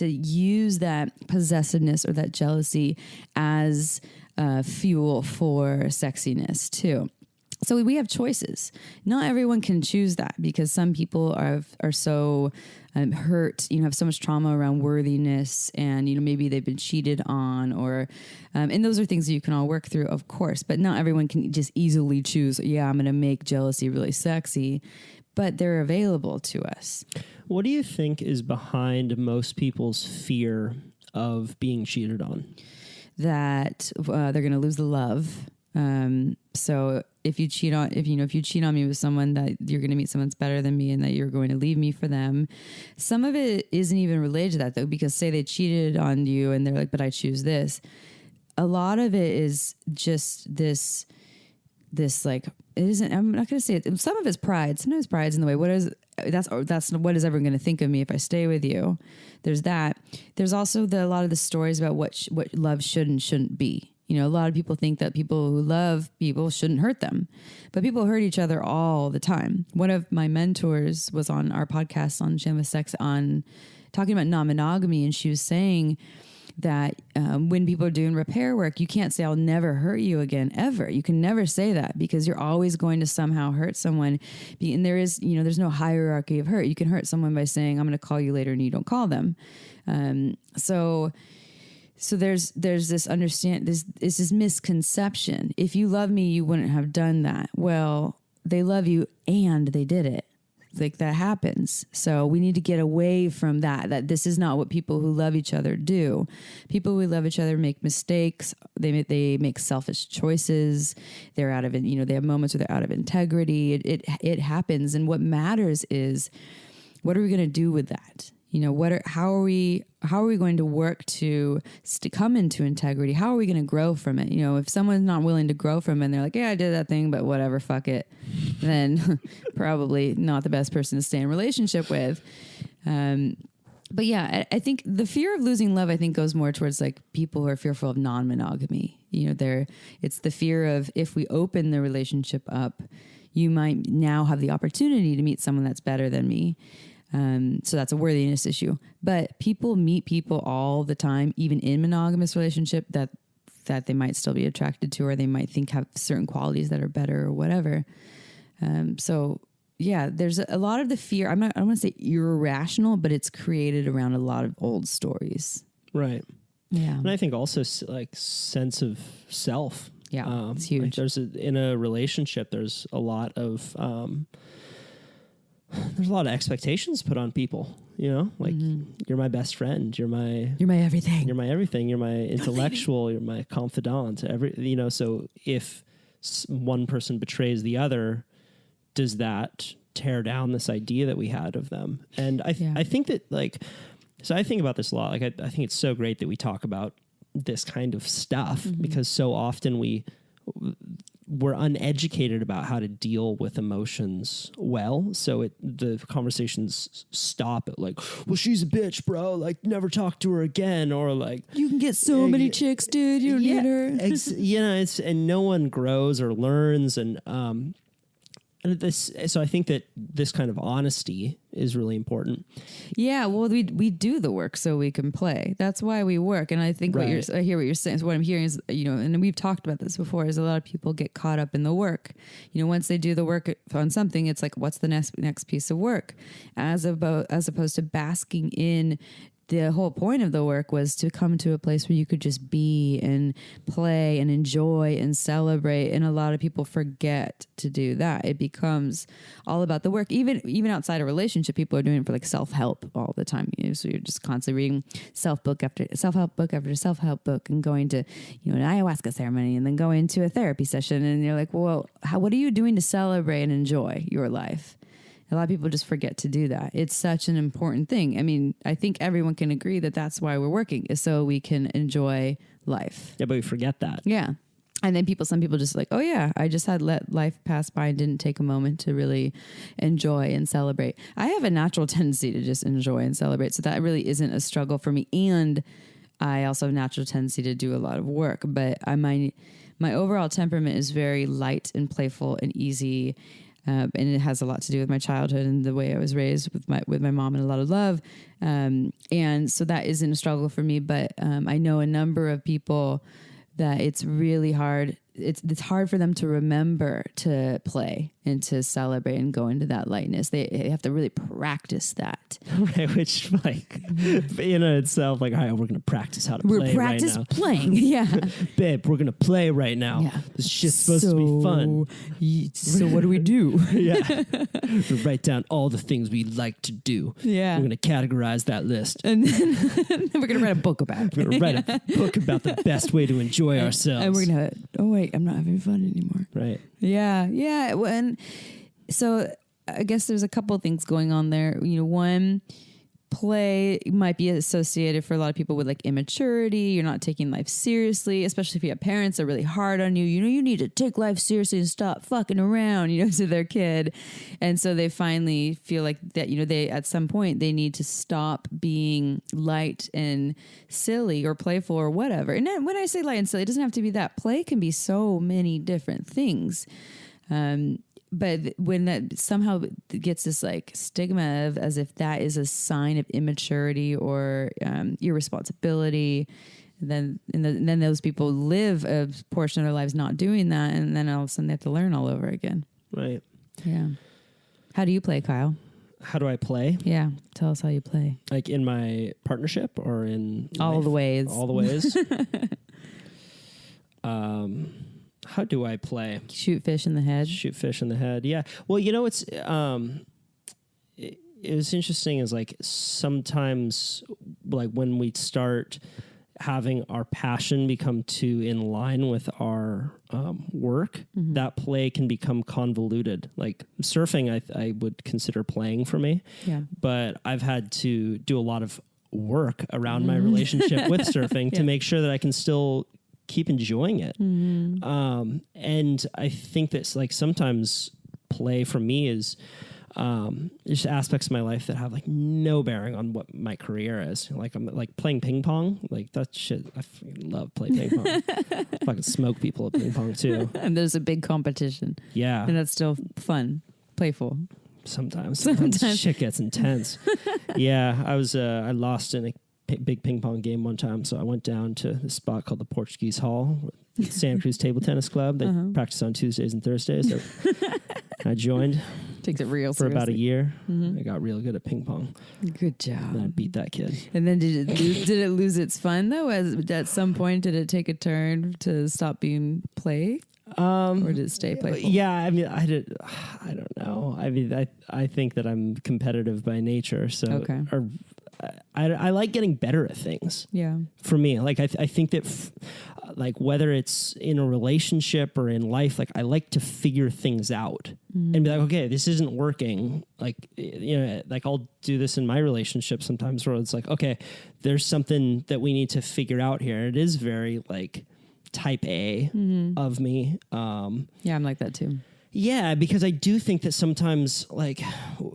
use that possessiveness or that jealousy as fuel for sexiness too. So we have choices. Not everyone can choose that because some people are so hurt, have so much trauma around worthiness, and maybe they've been cheated on, or and those are things that you can all work through, of course. But not everyone can just easily choose. Yeah, I'm going to make jealousy really sexy, but they're available to us. What do you think is behind most people's fear of being cheated on? That they're going to lose the love. So if you cheat on me with someone, that you're going to meet someone that's better than me and that you're going to leave me for them. Some of it isn't even related to that though, because say they cheated on you and they're like, but I choose this. A lot of it is just this like, it isn't, I'm not going to say it. Some of it's pride. Sometimes pride's in the way. That's what is everyone going to think of me if I stay with you? There's that. There's also a lot of the stories about what love should and shouldn't be. A lot of people think that people who love people shouldn't hurt them, but people hurt each other all the time. One of my mentors was on our podcast on Shameless Sex on talking about non-monogamy, and she was saying that when people are doing repair work, you can't say, I'll never hurt you again, ever. You can never say that because you're always going to somehow hurt someone. And there is, there's no hierarchy of hurt. You can hurt someone by saying, I'm going to call you later, and you don't call them. So there's this misconception. If you love me, you wouldn't have done that. Well, they love you and they did it. Like that happens. So we need to get away from that this is not what people who love each other do. People who love each other make mistakes. They make selfish choices. They're out of it. They have moments where they're out of integrity. It happens. And what matters is, what are we going to do with that? How are we going to work to come into integrity? How are we going to grow from it? If someone's not willing to grow from it and they're like, yeah, I did that thing, but whatever, fuck it, then probably not the best person to stay in a relationship with. But yeah, I think the fear of losing love, goes more towards like people who are fearful of non-monogamy. It's the fear of, if we open the relationship up, you might now have the opportunity to meet someone that's better than me. So that's a worthiness issue. But people meet people all the time, even in monogamous relationship, that they might still be attracted to, or they might think have certain qualities that are better or whatever. So yeah, there's a lot of the fear. I don't want to say irrational, but it's created around a lot of old stories. Right. Yeah. And I think also like sense of self. Yeah, it's huge. Like in a relationship, there's a lot of expectations put on people, like you're my best friend. You're my everything. You're my everything. You're my intellectual. You're my confidant. So if one person betrays the other, does that tear down this idea that we had of them? And I think that so I think about this a lot. Like, I think it's so great that we talk about this kind of stuff because so often we're uneducated about how to deal with emotions well. So the conversations stop at like, well, she's a bitch, bro. Like, never talk to her again. Or like, you can get so many chicks, dude. You don't need her. And no one grows or learns. And so I think that this kind of honesty is really important. Yeah, well, we do the work so we can play. That's why we work. And I think I hear what you're saying. So what I'm hearing is, and we've talked about this before, is a lot of people get caught up in the work. Once they do the work on something, it's like, what's the next piece of work? As opposed to basking in. The whole point of the work was to come to a place where you could just be and play and enjoy and celebrate. And a lot of people forget to do that. It becomes all about the work. Even outside a relationship, people are doing it for like self-help all the time. So you're just constantly reading self-help book after self-help book and going to, an ayahuasca ceremony and then going to a therapy session. And you're like, well, what are you doing to celebrate and enjoy your life? A lot of people just forget to do that. It's such an important thing. I mean, I think everyone can agree that that's why we're working, is so we can enjoy life. Yeah, but we forget that. Yeah. And then some people just like, oh yeah, I just had let life pass by and didn't take a moment to really enjoy and celebrate. I have a natural tendency to just enjoy and celebrate. So that really isn't a struggle for me. And I also have a natural tendency to do a lot of work, but my overall temperament is very light and playful and easy. And it has a lot to do with my childhood and the way I was raised with my mom and a lot of love. And so that isn't a struggle for me. But I know a number of people that it's really hard. It's hard for them to remember to play and to celebrate and go into that lightness. They have to really practice that. Right, which like in itself, like, all right, we're gonna practice how to play practice right now. playing. Yeah. Babe, we're gonna play right now. Yeah. This shit's supposed to be fun. So what do we do? Yeah. We write down all the things we like to do. Yeah. We're gonna categorize that list. And then we're gonna write a book about it. We're gonna write a book about the best way to enjoy ourselves. And we're gonna, oh wait, I'm not having fun anymore. Right. Yeah. Yeah. Well, and so I guess there's a couple of things going on there. You know, one, play might be associated for a lot of people with like immaturity. You're not taking life seriously, especially if you have parents that are really hard on you. You know, you need to take life seriously and stop fucking around, you know, to their kid. And so they finally feel like that, you know, they, at some point they need to stop being light and silly or playful or whatever. And then when I say light and silly, it doesn't have to be that. Play can be so many different things. But when that somehow gets this like stigma of as if that is a sign of immaturity or irresponsibility, then then those people live a portion of their lives not doing that, and then all of a sudden they have to learn all over again. Right. Yeah. How do you play, Kyle? How do I play? Yeah. Tell us how you play. Like in my partnership or in All life? the ways. All the ways. How do I play? Shoot fish in the head. Shoot fish in the head. Yeah. Well, you know, it was interesting is like sometimes like when we start having our passion become too in line with our work, that play can become convoluted. Like surfing, I would consider playing for me. Yeah. But I've had to do a lot of work around my relationship with surfing to make sure that I can still keep enjoying it. And I think that's like sometimes play for me is just aspects of my life that have like no bearing on what my career is. Like I'm like playing ping pong, like that shit. I love playing ping pong. Fucking smoke people at ping pong too. And there's a big competition. Yeah. And that's still fun, playful. Sometimes shit gets intense. Yeah. I lost in a big ping pong game one time, so I went down to this spot called the Portuguese Hall, Santa Cruz Table Tennis Club. They practice on Tuesdays and Thursdays. So I joined. Takes it real for seriously. about a year. I got real good at ping pong. Good job. And I beat that kid. And then did it lose its fun though? At some point, did it take a turn to stop being play? Or did it stay playful? Yeah, I mean, I don't know. I mean, I think that I'm competitive by nature, so okay. I like getting better at things. Yeah. For me, like I think that like whether it's in a relationship or in life, like I like to figure things out and be like, okay, this isn't working. Like, you know, like I'll do this in my relationship sometimes where it's like, okay, there's something that we need to figure out here. It is very like type A of me. Yeah, I'm like that too. Yeah, because I do think that sometimes like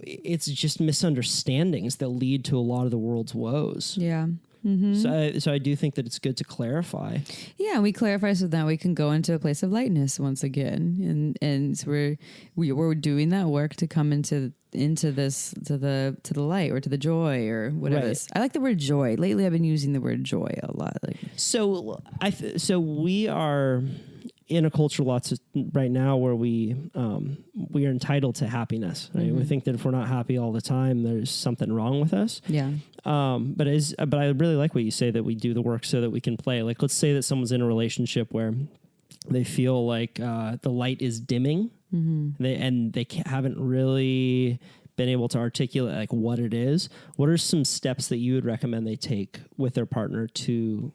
it's just misunderstandings that lead to a lot of the world's woes. Yeah. So I do think that it's good to clarify. Yeah, we clarify so that we can go into a place of lightness once again, and so we're doing that work to come into this to the light or to the joy or whatever. Right. I like the word joy. Lately, I've been using the word joy a lot. Like, so we are in a culture right now where we are entitled to happiness. Right? We think that if we're not happy all the time, there's something wrong with us. Yeah. But I really like what you say, that we do the work so that we can play. Like, let's say that someone's in a relationship where they feel like the light is dimming, they haven't really been able to articulate like what it is. What are some steps that you would recommend they take with their partner to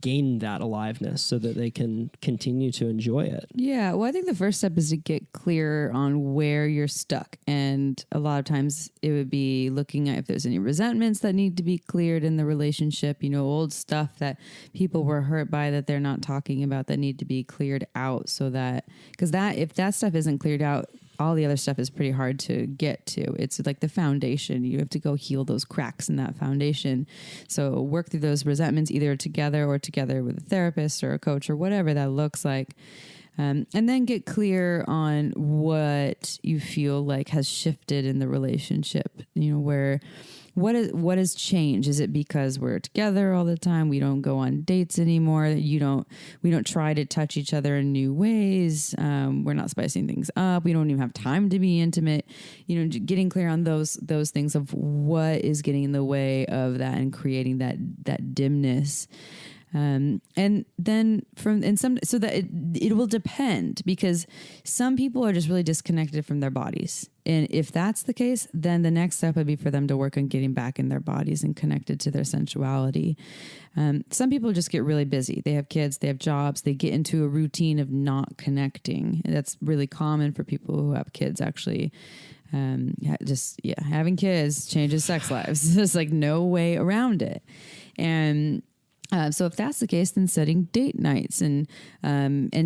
gain that aliveness so that they can continue to enjoy it? Yeah, well, I think the first step is to get clear on where you're stuck. And a lot of times it would be looking at if there's any resentments that need to be cleared in the relationship, you know, old stuff that people were hurt by that they're not talking about that need to be cleared out, so that, because if that stuff isn't cleared out, all the other stuff is pretty hard to get to. It's like the foundation. You have to go heal those cracks in that foundation. So work through those resentments either together or together with a therapist or a coach or whatever that looks like. And then get clear on what you feel like has shifted in the relationship, what has changed? Is it because we're together all the time? We don't go on dates anymore. We don't try to touch each other in new ways. We're not spicing things up. We don't even have time to be intimate. Getting clear on those things of what is getting in the way of that and creating that dimness. And then so that it will depend, because some people are just really disconnected from their bodies. And if that's the case, then the next step would be for them to work on getting back in their bodies and connected to their sensuality. Some people just get really busy. They have kids, they have jobs, they get into a routine of not connecting. And that's really common for people who have kids, actually. Having kids changes sex lives. There's like no way around it. And so if that's the case, then setting date nights and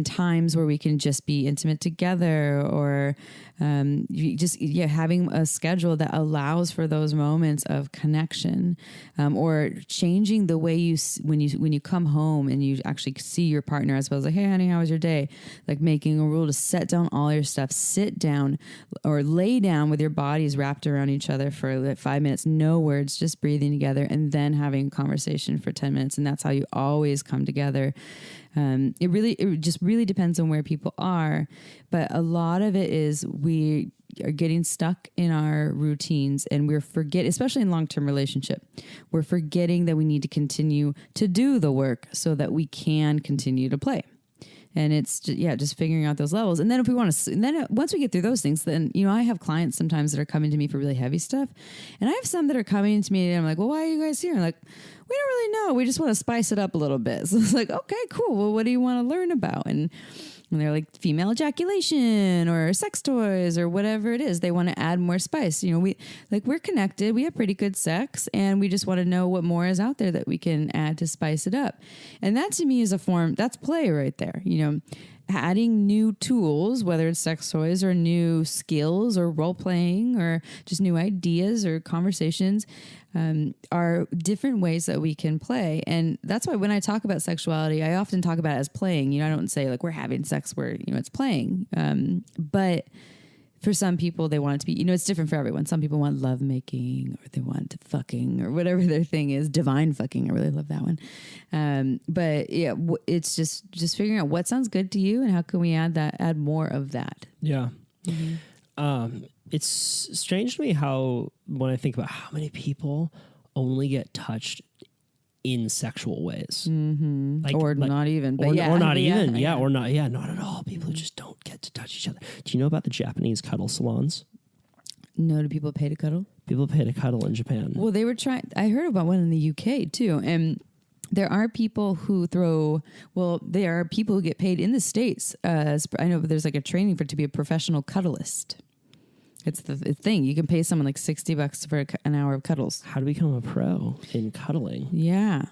times where we can just be intimate together, or having a schedule that allows for those moments of connection, or changing the way when you come home and you actually see your partner, as well as like, hey honey, how was your day? Like making a rule to set down all your stuff, sit down or lay down with your bodies wrapped around each other for like 5 minutes, no words, just breathing together, and then having a conversation for 10 minutes. And that's how you always come together. It just really depends on where people are, but a lot of it is we are getting stuck in our routines, and we're especially in long-term relationship, we're forgetting that we need to continue to do the work so that we can continue to play. And it's just figuring out those levels. And then if we want to, and then once we get through those things, then, I have clients sometimes that are coming to me for really heavy stuff. And I have some that are coming to me and I'm like, well, why are you guys here? I'm like, we don't really know. We just want to spice it up a little bit. So it's like, okay, cool. Well, what do you want to learn about? And they're like female ejaculation or sex toys or whatever it is. They want to add more spice. We're connected. We have pretty good sex, and we just want to know what more is out there that we can add to spice it up. And that to me is that's play right there. Adding new tools, whether it's sex toys or new skills or role playing or just new ideas or conversations, are different ways that we can play. And that's why when I talk about sexuality, I often talk about it as playing. I don't say like we're having sex where, it's playing. But for some people, they want it to be, it's different for everyone. Some people want love making, or they want fucking, or whatever their thing is, divine fucking. I really love that one. But yeah, it's just figuring out what sounds good to you and how can we add more of that. Yeah. Mm-hmm. It's strange to me how, when I think about how many people only get touched in sexual ways, not even, but not at all. People who just don't get to touch each other. Do you know about the Japanese cuddle salons? No, do people pay to cuddle? People pay to cuddle in Japan. Well, they were trying. I heard about one in the UK too, and there are people who there are people who get paid in the States. I know, but there's like a training to be a professional cuddlist. It's the thing. You can pay someone like $60 for an hour of cuddles. How to become a pro in cuddling? Yeah.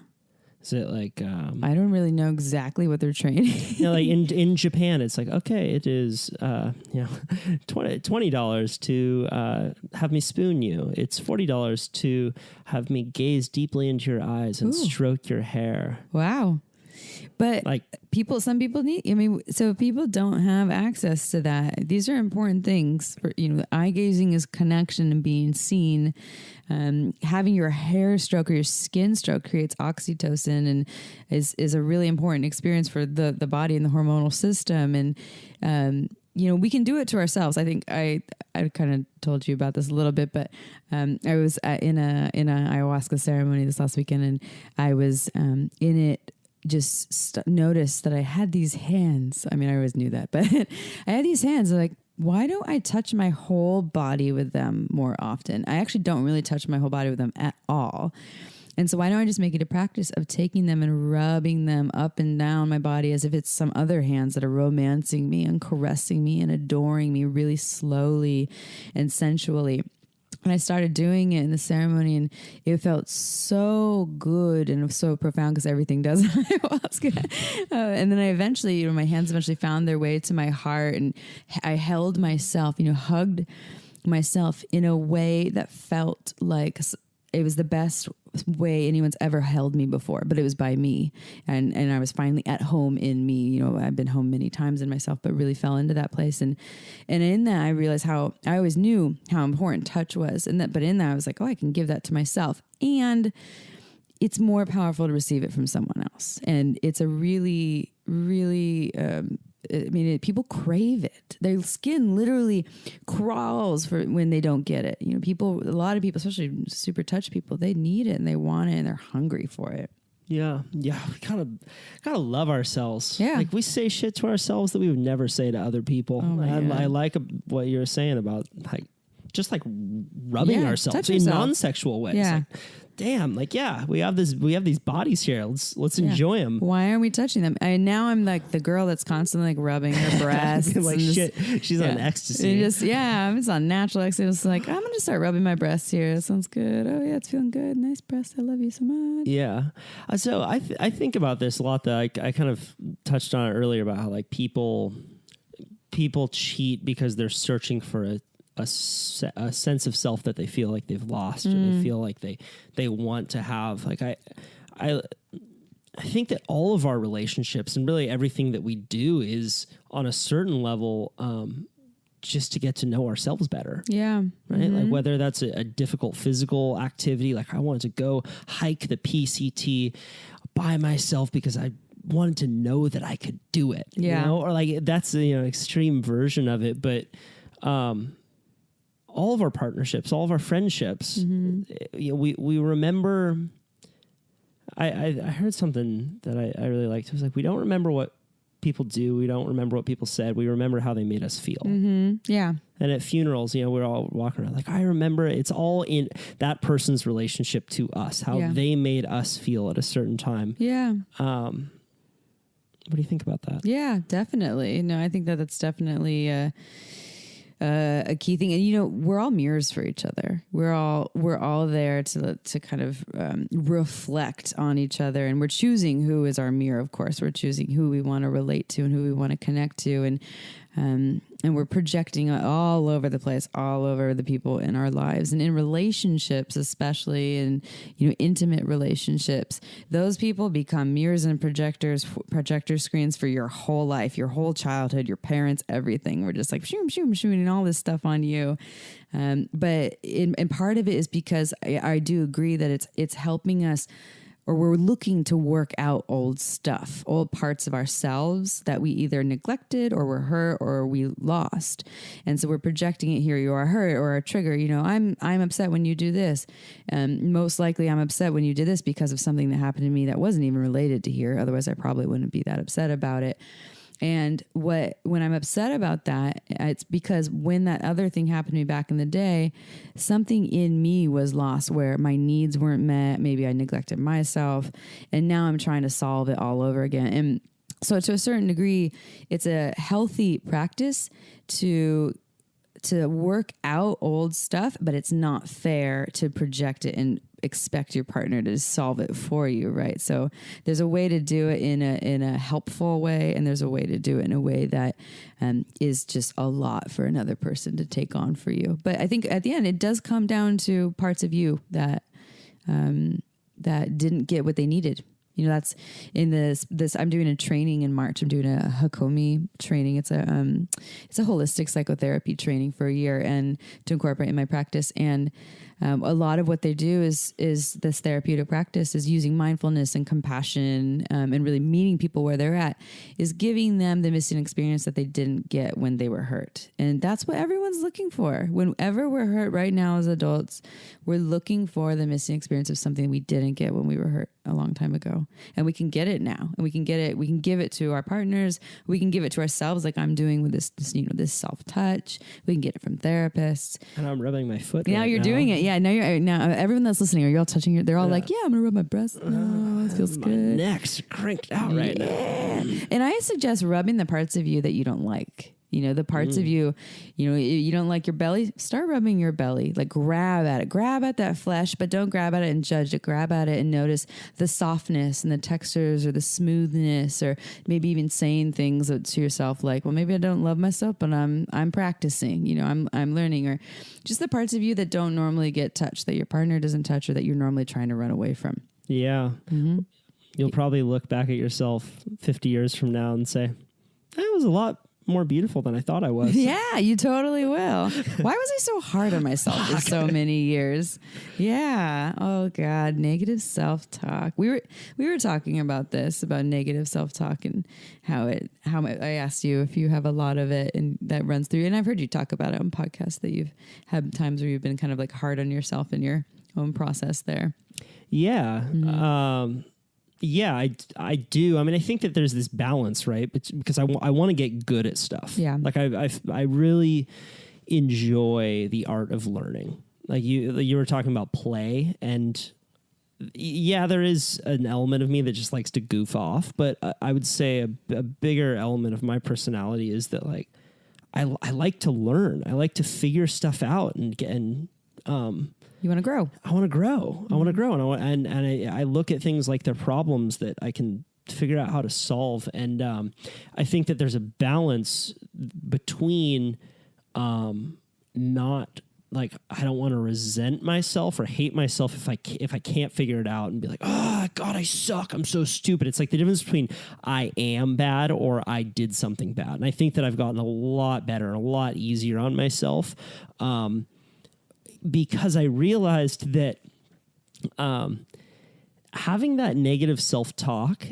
Is it like... I don't really know exactly what they're training. Like in Japan, it's like, okay, it is $20 to have me spoon you. It's $40 to have me gaze deeply into your eyes and stroke your hair. Wow. But some people need, so if people don't have access to that, these are important things for, eye gazing is connection and being seen. Having your hair stroke or your skin stroke creates oxytocin and is a really important experience for the body and the hormonal system. And, we can do it to ourselves. I think I kind of told you about this a little bit, but I was in a ayahuasca ceremony this last weekend, and I was in it. Just noticed that I had these hands. I mean, I always knew that, but I had these hands. Like, why don't I touch my whole body with them more often? I actually don't really touch my whole body with them at all. And so why don't I just make it a practice of taking them and rubbing them up and down my body as if it's some other hands that are romancing me and caressing me and adoring me really slowly and sensually. And I started doing it in the ceremony, and it felt so good and so profound, because everything does in ayahuasca. And then I eventually, my hands eventually found their way to my heart, and I held myself, hugged myself in a way that felt like it was the best way anyone's ever held me before, but it was by me. And I was finally at home in me. You know, I've been home many times in myself, but really fell into that place. And in that, I realized how I always knew how important touch was. But in that, I was like, oh, I can give that to myself. And it's more powerful to receive it from someone else. And it's a really, really, people crave it. Their skin literally crawls for when they don't get it. You know, a lot of people, especially super touch people, they need it and they want it and they're hungry for it. Yeah. We gotta love ourselves. Yeah. Like we say shit to ourselves that we would never say to other people. Oh I like what you're saying about just rubbing ourselves in non-sexual ways. Yeah. Damn, we have these bodies here. Let's enjoy them. Why aren't we touching them? Now I'm like the girl that's constantly rubbing her breasts. Shit, she's on ecstasy. I'm just on natural ecstasy. It's like, I'm gonna start rubbing my breasts here. That sounds good. Oh yeah, it's feeling good. Nice breasts. I love you so much. Yeah. So I think about this a lot. That I kind of touched on it earlier about how people cheat because they're searching for a sense of self that they feel like they've lost, or they feel like they want to have. Like I think that all of our relationships and really everything that we do is on a certain level just to get to know ourselves better. Yeah. Right. Mm-hmm. Like whether that's a difficult physical activity, like I wanted to go hike the PCT by myself because I wanted to know that I could do it. Yeah. You know? Or like that's an extreme version of it, but all of our partnerships, all of our friendships, we remember. I heard something that I really liked. It was like, we don't remember what people do. We don't remember what people said. We remember how they made us feel. Mm-hmm. Yeah. And at funerals, we're all walking around like, I remember it's all in that person's relationship to us, how they made us feel at a certain time. Yeah. What do you think about that? Yeah, definitely. No, I think that's definitely a key thing. And we're all mirrors for each other. We're all there to kind of reflect on each other, and we're choosing who is our mirror. Of course, we're choosing who we want to relate to and who we want to connect to, and we're projecting all over the place, all over the people in our lives, and in relationships, especially in intimate relationships. Those people become mirrors and projector screens for your whole life, your whole childhood, your parents, everything. We're just like shooting all this stuff on you. But part of it is because I do agree that it's helping us, or we're looking to work out old stuff, old parts of ourselves that we either neglected or were hurt or we lost. And so we're projecting it here. You are hurt or a trigger. I'm upset when you do this. Most likely I'm upset when you did this because of something that happened to me that wasn't even related to here. Otherwise I probably wouldn't be that upset about it. And when I'm upset about that, it's because when that other thing happened to me back in the day, something in me was lost where my needs weren't met. Maybe I neglected myself, and now I'm trying to solve it all over again. And so to a certain degree, it's a healthy practice to work out old stuff, but it's not fair to project it and expect your partner to solve it for you, right? So there's a way to do it in a helpful way, and there's a way to do it in a way that is just a lot for another person to take on for you. But I think at the end, it does come down to parts of you that didn't get what they needed. That's in this. I'm doing a training in March. I'm doing a Hakomi training. It's a holistic psychotherapy training for a year, and to incorporate in my practice. And a lot of what they do is this therapeutic practice is using mindfulness and compassion, and really meeting people where they're at, is giving them the missing experience that they didn't get when they were hurt. And that's what everyone's looking for. Whenever we're hurt right now as adults, we're looking for the missing experience of something we didn't get when we were hurt a long time ago. And we can get it now, and we can give it to our partners. We can give it to ourselves, like I'm doing with this self-touch. We can get it from therapists. And I'm rubbing my foot. Now you're doing it. Yeah. Now everyone that's listening, are you all touching they're all like, yeah, I'm going to rub my breast. No, it feels good. My neck's cranked out right now. And I suggest rubbing the parts of you that you don't like. You know, the parts of you, you know, you don't like your belly, start rubbing your belly, like grab at it, grab at that flesh, but don't grab at it and judge it. Grab at it and notice the softness and the textures or the smoothness, or maybe even saying things to yourself like, well, maybe I don't love myself, but I'm practicing, you know, I'm learning, or just the parts of you that don't normally get touched, that your partner doesn't touch, or that you're normally trying to run away from. Yeah. You'll probably look back at yourself 50 years from now and say, that was a lot more beautiful than I thought I was. Yeah, you totally will. Why was I so hard on myself for so many years? Yeah. Oh God, negative self-talk. We were talking about this, about negative self-talk, and how I asked you if you have a lot of it and that runs through. And I've heard you talk about it on podcasts, that you've had times where you've been kind of like hard on yourself in your own process there. Yeah. Yeah, I do. I mean, I think that there's this balance, right? Because I want to get good at stuff. Yeah. Like I really enjoy the art of learning. Like you were talking about play, and yeah, there is an element of me that just likes to goof off. But I would say a bigger element of my personality is that like I like to learn. I like to figure stuff out and you want to grow. I want to grow. I want to grow, and I look at things like they're problems that I can figure out how to solve. And I think that there's a balance between not like, I don't want to resent myself or hate myself if I can't figure it out and be like, oh God, I suck, I'm so stupid. It's like the difference between I am bad or I did something bad. And I think that I've gotten a lot better and a lot easier on myself. Because I realized that having that negative self-talk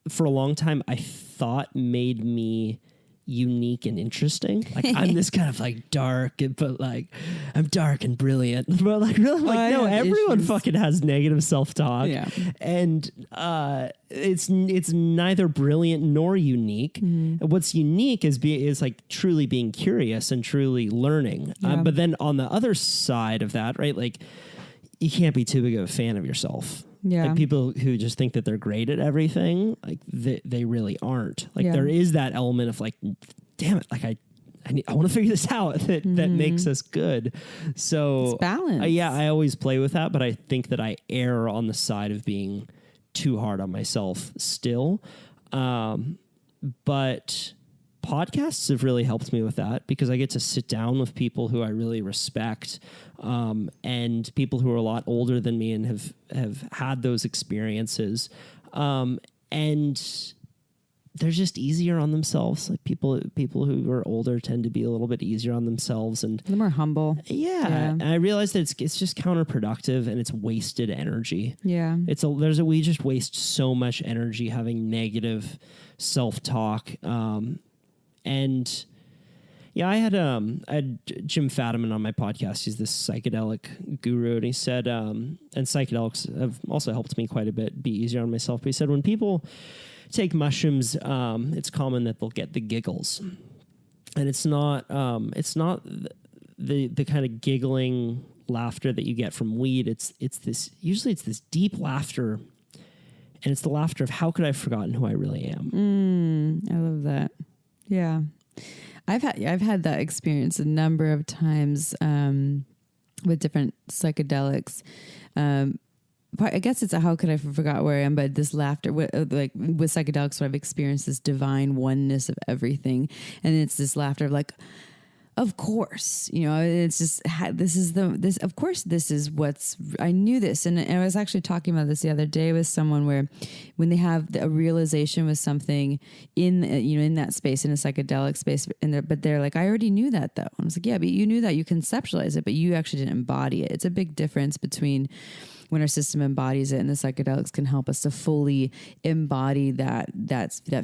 for a long time, I thought made me unique and interesting. Like I'm this kind of like dark, but like I'm dark and brilliant. But like really, like no, everyone fucking has negative self-talk. Yeah. And it's neither brilliant nor unique. What's unique is like truly being curious and truly learning. Yeah. But then on the other side of that, right, like you can't be too big of a fan of yourself. Yeah. Like people who just think that they're great at everything, like they really aren't. Like there is that element of like, damn it, like I want to figure this out that makes us good. So it's balance. Yeah, I always play with that, but I think that I err on the side of being too hard on myself still. But podcasts have really helped me with that because I get to sit down with people who I really respect, and people who are a lot older than me and have had those experiences. And they're just easier on themselves. Like people who are older tend to be a little bit easier on themselves and they're more humble. Yeah. And I realized that it's just counterproductive and it's wasted energy. Yeah. We just waste so much energy having negative self-talk. And yeah, I had Jim Fadiman on my podcast. He's this psychedelic guru, and he said, and psychedelics have also helped me quite a bit be easier on myself. But he said, when people take mushrooms, it's common that they'll get the giggles, and it's not the kind of giggling laughter that you get from weed. It's this deep laughter, and it's the laughter of how could I have forgotten who I really am. I love that. Yeah. I've had that experience a number of times with different psychedelics. I guess it's how could I forgot where I am, but this laughter with psychedelics, what I've experienced this divine oneness of everything, and it's this laughter of like, of course, you know, it's just of course this is what's, I knew this. And I was actually talking about this the other day with someone where when they have a realization with something in that space, in a psychedelic space, but they're like, I already knew that though. And I was like, yeah, but you knew that, you conceptualize it, but you actually didn't embody it. It's a big difference between when our system embodies it, and the psychedelics can help us to fully embody that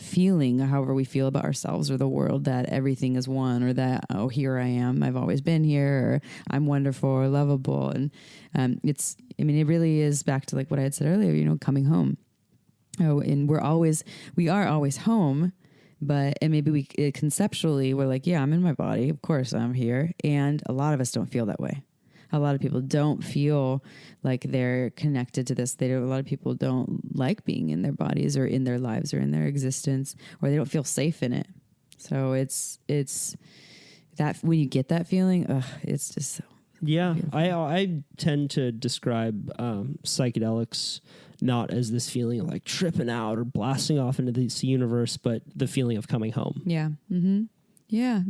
feeling, however we feel about ourselves or the world, that everything is one, or that, oh, here I am, I've always been here, or I'm wonderful or lovable. And it really is back to like what I had said earlier, you know, coming home. Oh, and we are always home, and maybe conceptually we're like, yeah, I'm in my body, of course I'm here. And a lot of us don't feel that way. A lot of people don't feel like they're connected to this. A lot of people don't like being in their bodies or in their lives or in their existence, or they don't feel safe in it. So it's that when you get that feeling, it's just so. Yeah, I tend to describe psychedelics not as this feeling of like tripping out or blasting off into this universe, but the feeling of coming home. Yeah. Mm-hmm. Yeah.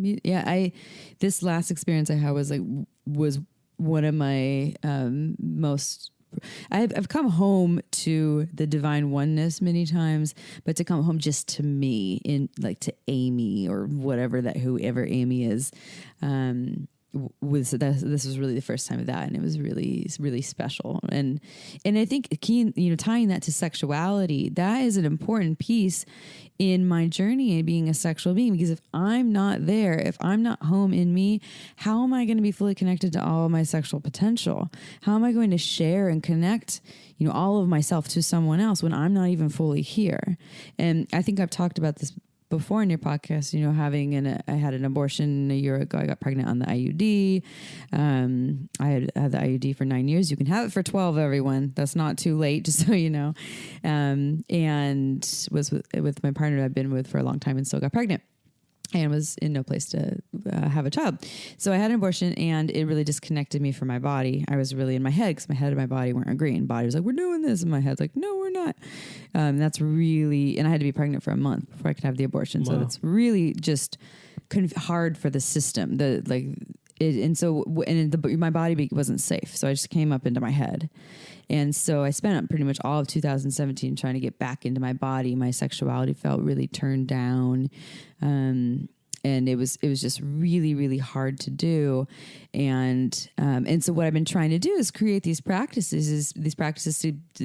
This last experience I had was one of my most. I've come home to the divine oneness many times, but to come home just to me, to Amy or whoever Amy is, this was really the first time of that, and it was really, really special. And I think tying that to sexuality, that is an important piece in my journey in being a sexual being, because if I'm not there, if I'm not home in me, how am I going to be fully connected to all of my sexual potential? How am I going to share and connect, all of myself to someone else when I'm not even fully here? And I think I've talked about this before in your podcast, I had an abortion a year ago. I got pregnant on the IUD. I had the IUD for 9 years. You can have it for 12, everyone. That's not too late, just so you know. And was with my partner I've been with for a long time and still got pregnant. And was in no place to have a child. So I had an abortion, and it really disconnected me from my body. I was really in my head, because my head and my body weren't agreeing. Body was like, we're doing this. And my head's like, no, we're not. That's really, and I had to be pregnant for a month before I could have the abortion. Wow. So that's really just hard for the system. My body wasn't safe. So I just came up into my head. And so I spent pretty much all of 2017 trying to get back into my body. My sexuality felt really turned down. And it was just really, really hard to do. And so what I've been trying to do is create these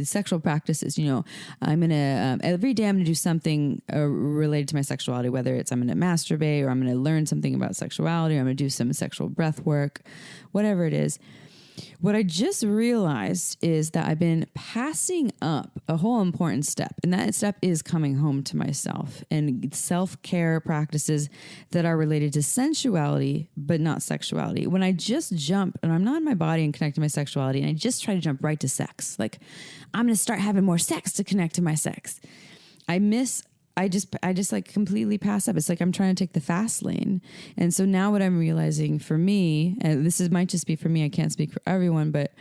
sexual practices. I'm going to, every day I'm going to do something related to my sexuality, whether it's I'm going to masturbate, or I'm going to learn something about sexuality, or I'm going to do some sexual breath work, whatever it is. What I just realized is that I've been passing up a whole important step, and that step is coming home to myself and self-care practices that are related to sensuality, but not sexuality. When I just jump and I'm not in my body and connect to my sexuality, and I just try to jump right to sex, like I'm going to start having more sex to connect to my sex, I just like completely pass up. It's like I'm trying to take the fast lane. And so now what I'm realizing for me, and might just be for me, I can't speak for everyone, but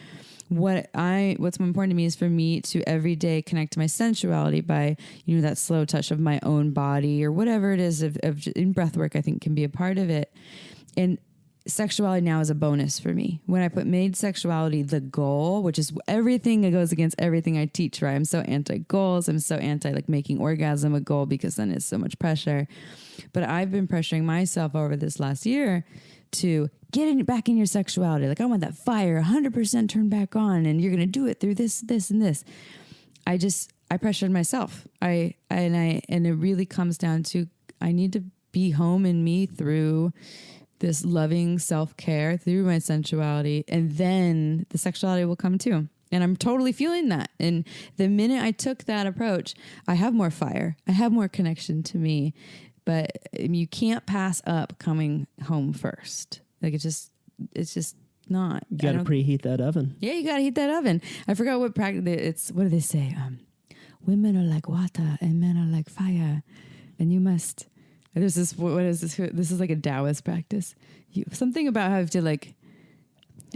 what's more important to me is for me to every day connect to my sensuality by, that slow touch of my own body, or whatever it is in breath work, I think can be a part of it. And sexuality now is a bonus for me. When I made sexuality the goal, which is everything that goes against everything I teach, right? I'm so anti-goals. I'm so anti making orgasm a goal, because then it's so much pressure. But I've been pressuring myself over this last year to get back in your sexuality. Like I want that fire 100% turned back on, and you're going to do it through this, and this. I pressured myself. And it really comes down to, I need to be home in me through this loving self-care, through my sensuality, and then the sexuality will come too. And I'm totally feeling that. And the minute I took that approach, I have more fire. I have more connection to me. But you can't pass up coming home first. Like it's just not. You got to preheat that oven. Yeah, you got to heat that oven. I forgot what practice. What do they say? Women are like water and men are like fire, and you must. There's this. What is this? This is like a Taoist practice. Something about how to like.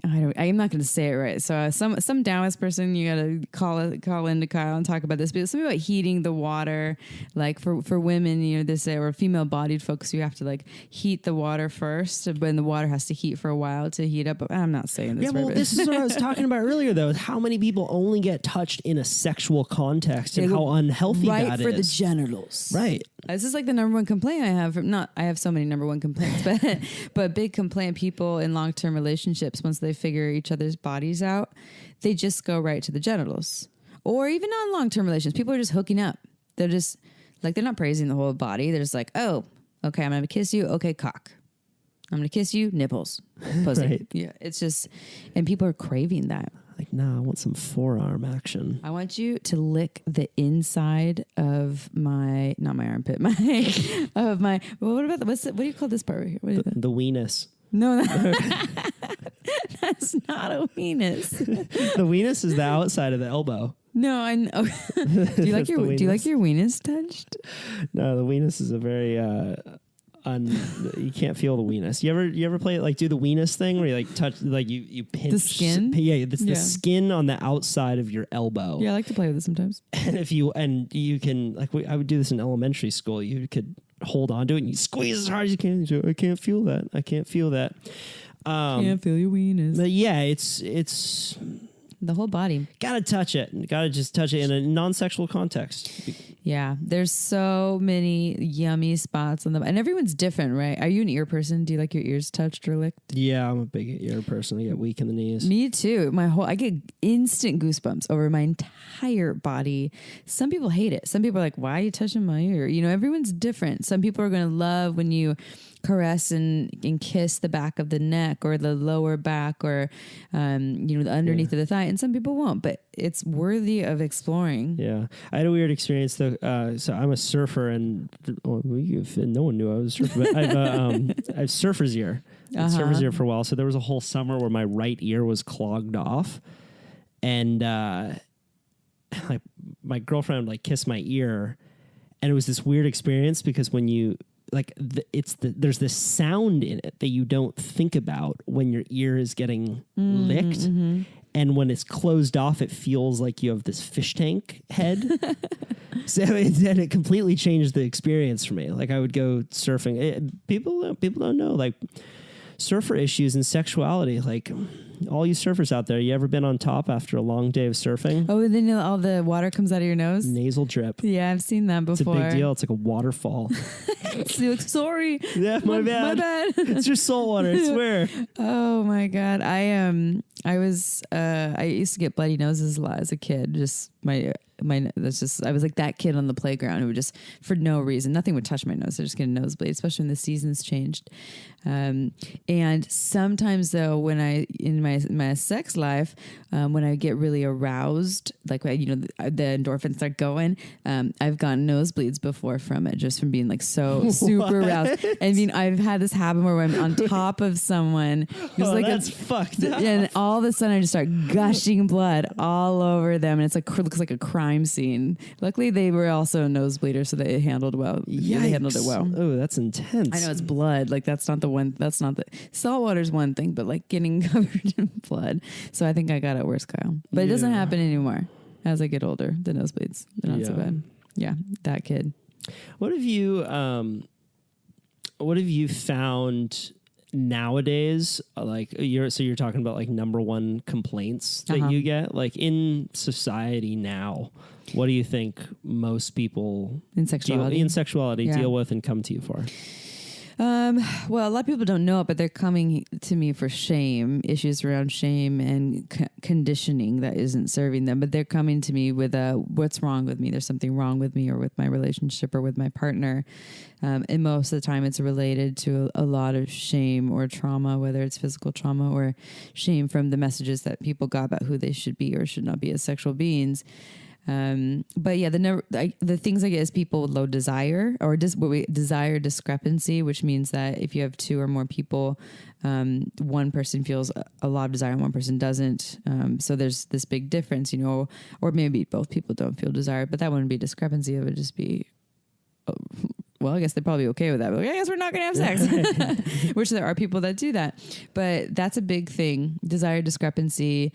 I'm not going to say it right. So some Taoist person, you got to call into Kyle and talk about this. But something about heating the water, like for women, they say, or female-bodied folks, you have to like heat the water first, but the water has to heat for a while to heat up. But I'm not saying this. Yeah, well, this is what I was talking about earlier, though. How many people only get touched in a sexual context, and how unhealthy that is. Right for the genitals. Right. This is like the number one complaint I have. I have so many number one complaints, but big complaint people in long-term relationships, once they figure each other's bodies out, they just go right to the genitals. Or even on long-term relations, people are just hooking up. They're just like, they're not praising the whole body. They're just like, oh, okay, I'm going to kiss you. Okay, cock. I'm going to kiss you. Nipples. Pussy. Right. Yeah, it's just, and people are craving that. Like, nah, I want some forearm action. I want you to lick the inside of not my armpit, what about what do you call this part right here? The weenus. No, that's not a weenus. The weenus is the outside of the elbow. No, I know. Do you like your weenus touched? No, the weenus is a very You can't feel the weenus. You ever play it, like do the weenus thing where you like touch, like you pinch the skin? Yeah, it's the skin on the outside of your elbow. Yeah, I like to play with it sometimes. And you can, like, I would do this in elementary school. You could hold on to it and you squeeze as hard as you can. You say, I can't feel that. I can't feel that. Can't feel your weenus. But yeah, it's the whole body. Gotta touch it. Gotta just touch it in a non-sexual context. Yeah, there's so many yummy spots on them, and everyone's different, right? Are you an ear person? Do you like your ears touched or licked? Yeah, I'm a big ear person. I get weak in the knees. Me too. I get instant goosebumps over my entire body. Some people hate it. Some people are like, "Why are you touching my ear?" You know, everyone's different. Some people are going to love when you caress and kiss the back of the neck or the lower back or the underneath of the thigh, and some people won't, but it's worthy of exploring. Yeah, I had a weird experience though. So I'm a surfer, and no one knew I was a surfer, but I have surfer's ear. Surfer's ear for a while. So there was a whole summer where my right ear was clogged off, and like my girlfriend would like kiss my ear, and it was this weird experience because when you like there's this sound in it that you don't think about when your ear is getting licked. Mm-hmm. And when it's closed off, it feels like you have this fish tank head. So it completely changed the experience for me. Like I would go surfing. People don't know, like, surfer issues and sexuality. Like, all you surfers out there, you ever been on top after a long day of surfing? Oh, then all the water comes out of your nose? Nasal drip. Yeah, I've seen that before. It's a big deal. It's like a waterfall. You're like, sorry. Yeah, my bad. My bad. It's your salt water, I swear. Oh my God. I used to get bloody noses a lot as a kid. Just I was like that kid on the playground who would just, for no reason, nothing would touch my nose. I just get a nosebleed, especially when the seasons changed. And sometimes though, when in my sex life, when I get really aroused, like, the endorphins start going, I've gotten nosebleeds before from it, just from being like so super aroused. I mean, I've had this happen where I'm on top of someone who's that's fucked up. And all of a sudden I just start gushing blood all over them, and it's like looks like a crime scene. Luckily, they were also a nosebleeder, so they handled well. Yikes. They handled it well. Oh, that's intense. I know it's blood. Like that's not the salt water's one thing, but like getting covered in blood. So I think I got it worse, Kyle. But it doesn't happen anymore as I get older. The nosebleeds, they're not so bad. Yeah, that kid. What have you found nowadays? Like you're talking about like number one complaints that you get, like in society now. What do you think most people in sexuality deal with and come to you for? Well, a lot of people don't know it, but they're coming to me for shame, issues around shame and conditioning that isn't serving them. But they're coming to me with what's wrong with me? There's something wrong with me or with my relationship or with my partner. And most of the time it's related to a lot of shame or trauma, whether it's physical trauma or shame from the messages that people got about who they should be or should not be as sexual beings. But yeah, the things I get is people with low desire or desire discrepancy, which means that if you have two or more people, one person feels a lot of desire and one person doesn't. So there's this big difference, or maybe both people don't feel desire, but that wouldn't be discrepancy. It would just be, well, I guess they're probably okay with that. But I guess we're not going to have sex, which there are people that do that. But that's a big thing. Desire discrepancy.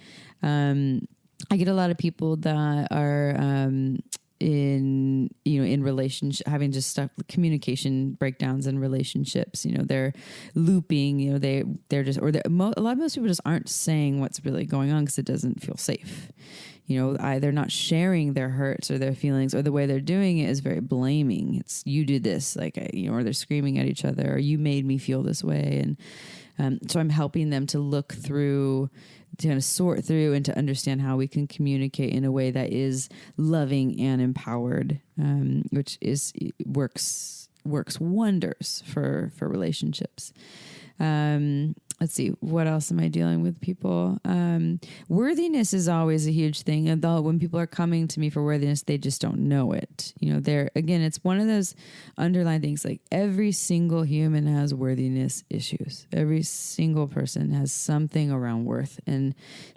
I get a lot of people that are in relationship, having just communication breakdowns in relationships. They're looping. They're just, a lot of most people just aren't saying what's really going on because it doesn't feel safe. They're not sharing their hurts or their feelings, or the way they're doing it is very blaming. It's you do this, like, or they're screaming at each other, or you made me feel this way. And so I'm helping them to look through, to kind of sort through and to understand how we can communicate in a way that is loving and empowered, which works wonders for relationships. Let's see, what else am I dealing with people? Worthiness is always a huge thing. And when people are coming to me for worthiness, they just don't know it. It's one of those underlying things. Like every single human has worthiness issues. Every single person has something around worth. And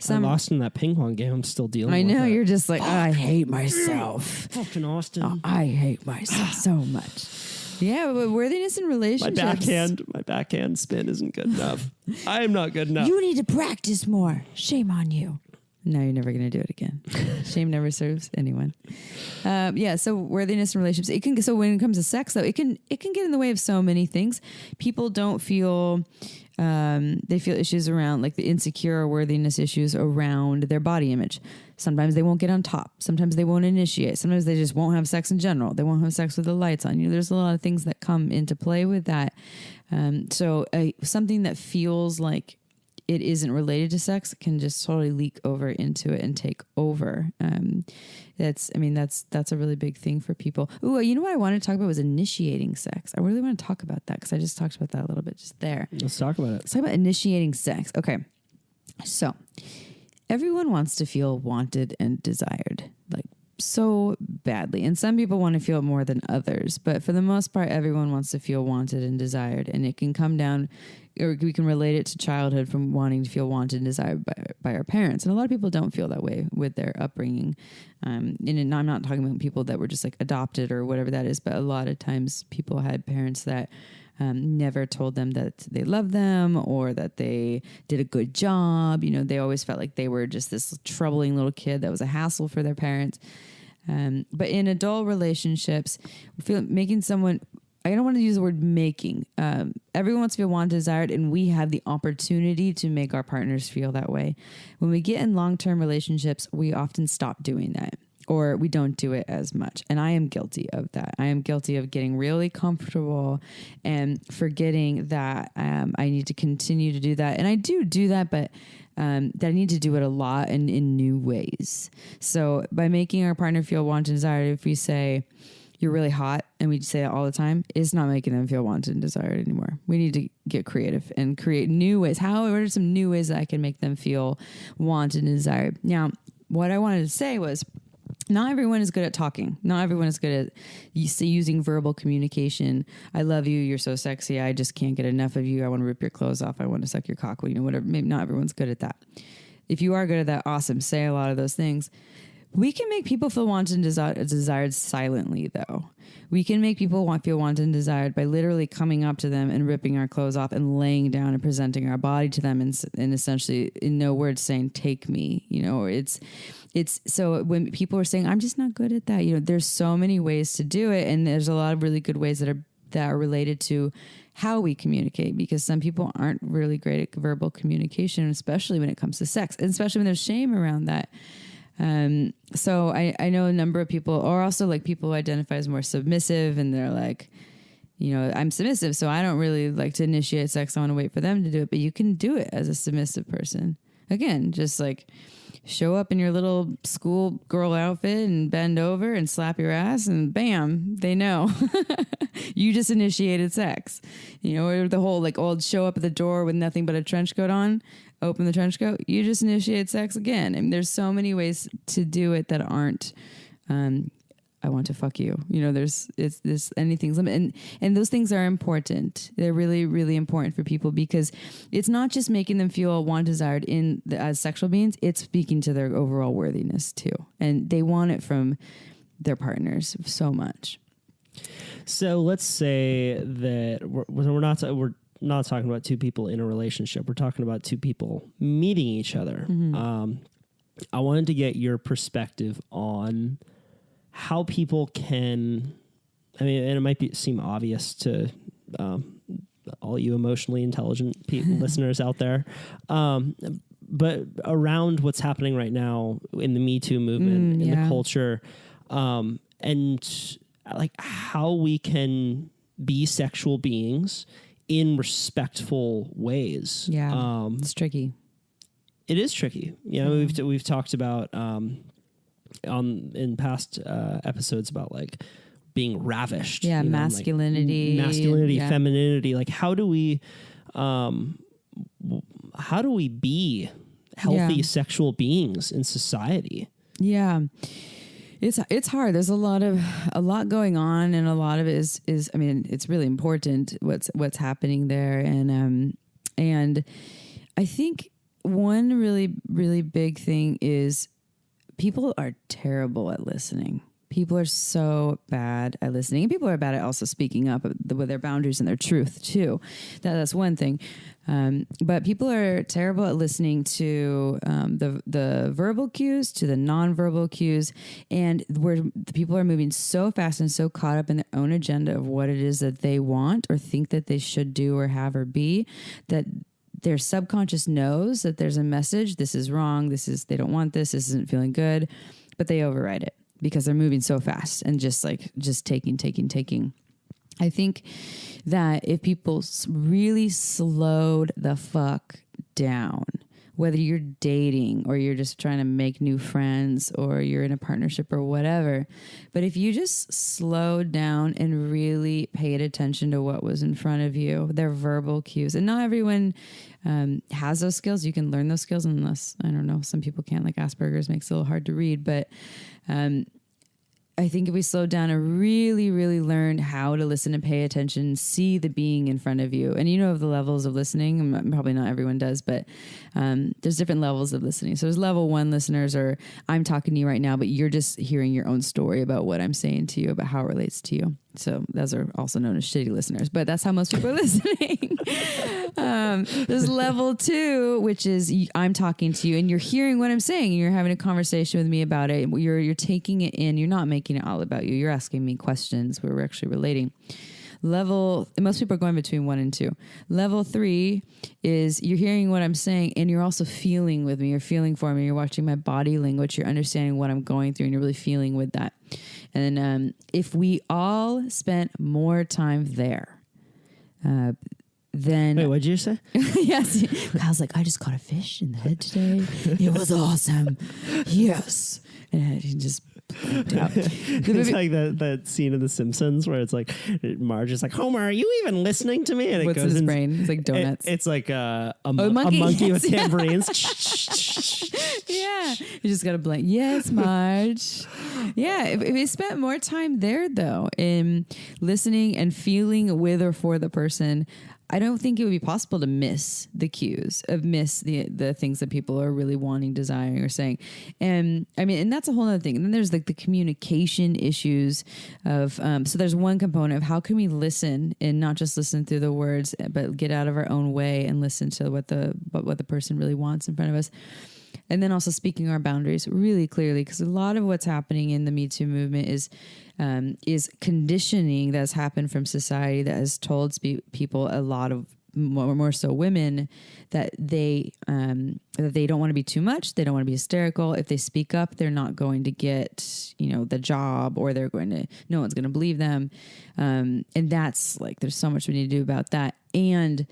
I lost in that ping pong game. I'm still dealing with it. I know, you're just like, I hate myself. Fucking Austin. I hate myself so much. Yeah, but worthiness in relationships. My backhand spin isn't good enough. I am not good enough. You need to practice more. Shame on you. No, you're never going to do it again. Shame never serves anyone. So worthiness in relationships. It can. So when it comes to sex, though, it can get in the way of so many things. People don't feel. They feel issues around like the insecure or worthiness issues around their body image. Sometimes they won't get on top. Sometimes they won't initiate. Sometimes they just won't have sex in general. They won't have sex with the lights on. There's a lot of things that come into play with that. So something that feels like it isn't related to sex can just totally leak over into it and take over. That's a really big thing for people. Ooh, you know what I wanted to talk about was initiating sex. I really want to talk about that because I just talked about that a little bit just there. Let's talk about it. Let's talk about initiating sex. Okay. So everyone wants to feel wanted and desired, like so badly. And some people want to feel it more than others. But for the most part, everyone wants to feel wanted and desired. And it can come down, or we can relate it to childhood from wanting to feel wanted and desired by our parents. And a lot of people don't feel that way with their upbringing. And I'm not talking about people that were just like adopted or whatever that is, but a lot of times people had parents that never told them that they loved them or that they did a good job. They always felt like they were just this troubling little kid that was a hassle for their parents. But in adult relationships, making someone, I don't want to use the word making. Everyone wants to feel wanted, desired, and we have the opportunity to make our partners feel that way. When we get in long-term relationships, we often stop doing that, or we don't do it as much. And I am guilty of that. I am guilty of getting really comfortable and forgetting that I need to continue to do that. And I do that, but that I need to do it a lot and in new ways. So by making our partner feel wanted and desired, if we say, you're really hot, and we say it all the time, it's not making them feel wanted and desired anymore. We need to get creative and create new ways. What are some new ways that I can make them feel wanted and desired? Now, what I wanted to say was, not everyone is good at talking. Not everyone is good at using verbal communication. I love you. You're so sexy. I just can't get enough of you. I want to rip your clothes off. I want to suck your cock. Whatever. Maybe not everyone's good at that. If you are good at that, awesome. Say a lot of those things. We can make people feel wanted and desired silently, though. We can make people feel wanted and desired by literally coming up to them and ripping our clothes off and laying down and presenting our body to them and essentially, in no words, saying, take me. It's so when people are saying, I'm just not good at that, there's so many ways to do it. And there's a lot of really good ways that are related to how we communicate, because some people aren't really great at verbal communication, especially when it comes to sex, and especially when there's shame around that. So I know a number of people, or also like people who identify as more submissive, and they're like, I'm submissive, so I don't really like to initiate sex. I want to wait for them to do it. But you can do it as a submissive person. Again, just like show up in your little school girl outfit and bend over and slap your ass, and bam, they know you just initiated sex. Or the whole like old show up at the door with nothing but a trench coat on, open the trench coat, you just initiate sex again. And there's so many ways to do it that aren't I want to fuck you. There's anything, and those things are important. They're really, really important for people, because it's not just making them feel wanted, desired as sexual beings. It's speaking to their overall worthiness too, and they want it from their partners so much. So let's say that we're not talking about two people in a relationship. We're talking about two people meeting each other. Mm-hmm. I wanted to get your perspective on how people can, and it might seem obvious to all you emotionally intelligent listeners out there, but around what's happening right now in the Me Too movement, in the culture, and like how we can be sexual beings in respectful ways. Yeah, it's tricky. It is tricky. We've talked about in past episodes about like being ravished. Yeah, masculinity, femininity. Like how do we be healthy sexual beings in society? Yeah. It's hard. There's a lot going on, and a lot of it is it's really important what's happening there, and I think one really, really big thing is people are terrible at listening. People are so bad at listening, and people are bad at also speaking up with their boundaries and their truth too. That's one thing. But people are terrible at listening to the verbal cues, to the nonverbal cues, and where the people are moving so fast and so caught up in their own agenda of what it is that they want or think that they should do or have or be, that their subconscious knows that there's a message. This is wrong. They don't want this. This isn't feeling good, but they override it because they're moving so fast and just taking. I think that if people really slowed the fuck down, whether you're dating or you're just trying to make new friends or you're in a partnership or whatever, but if you just slowed down and really paid attention to what was in front of you, their verbal cues, and not everyone has those skills. You can learn those skills unless, I don't know, some people can't, like Asperger's makes it a little hard to read, but I think if we slowed down and really, really learned how to listen and pay attention, see the being in front of you, and you know of the levels of listening, probably not everyone does, but there's different levels of listening. So there's level 1 listeners, or I'm talking to you right now, but you're just hearing your own story about what I'm saying to you, about how it relates to you. So those are also known as shitty listeners, but that's how most people are listening. There's level 2, which is I'm talking to you and you're hearing what I'm saying. And you're having a conversation with me about it. You're taking it in. You're not making it all about you. You're asking me questions where we're actually relating. Most people are going between 1 and 2. Level 3 is you're hearing what I'm saying and you're also feeling with me. You're feeling for me. You're watching my body language. You're understanding what I'm going through and you're really feeling with that. And if we all spent more time there, then... Wait, what'd you say? Yes. Kyle's like, I just caught a fish in the head today. It was awesome. Yes. And he just blanked out. It's like that scene of The Simpsons where it's like, Marge is like, Homer, are you even listening to me? And what's in his brain? It's like donuts. It's like a monkey, monkey with yes. tambourines. Yeah. You just got to blank. Yes, Marge. Yeah. If we spent more time there, though, in listening and feeling with or for the person, I don't think it would be possible to miss the cues, miss the things that people are really wanting, desiring, or saying. And I mean, and that's a whole other thing. And then there's like the communication issues of, so there's one component of how can we listen and not just listen through the words, but get out of our own way and listen to what the person really wants in front of us. And then also speaking our boundaries really clearly, because a lot of what's happening in the Me Too movement is conditioning that's happened from society that has told people, a lot of more so women, that they don't want to be too much. They don't want to be hysterical. If they speak up, they're not going to get, the job, or no one's going to believe them. And that's like, there's so much we need to do about that. And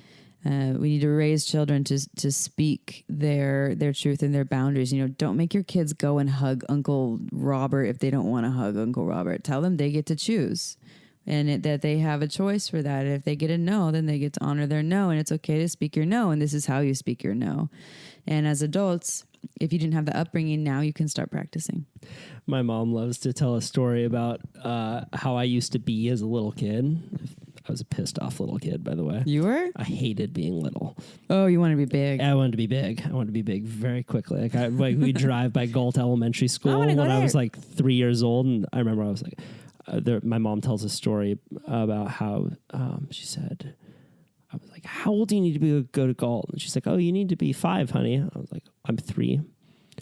we need to raise children to speak their truth and their boundaries. Don't make your kids go and hug Uncle Robert if they don't want to hug Uncle Robert. Tell them they get to choose, and that they have a choice for that. And if they get a no, then they get to honor their no, and it's okay to speak your no, and this is how you speak your no. And as adults, if you didn't have the upbringing, now you can start practicing. My mom loves to tell a story about how I used to be as a little kid. I was a pissed off little kid, by the way. You were? I hated being little. Oh, you wanted to be big. I wanted to be big. I wanted to be big very quickly. Like we drive by Galt Elementary School when I was like 3 years old, and I remember I was like, my mom tells a story about how she said, I was like, how old do you need to be to go to Galt? And she's like, oh, you need to be 5, honey. I was like, I'm 3.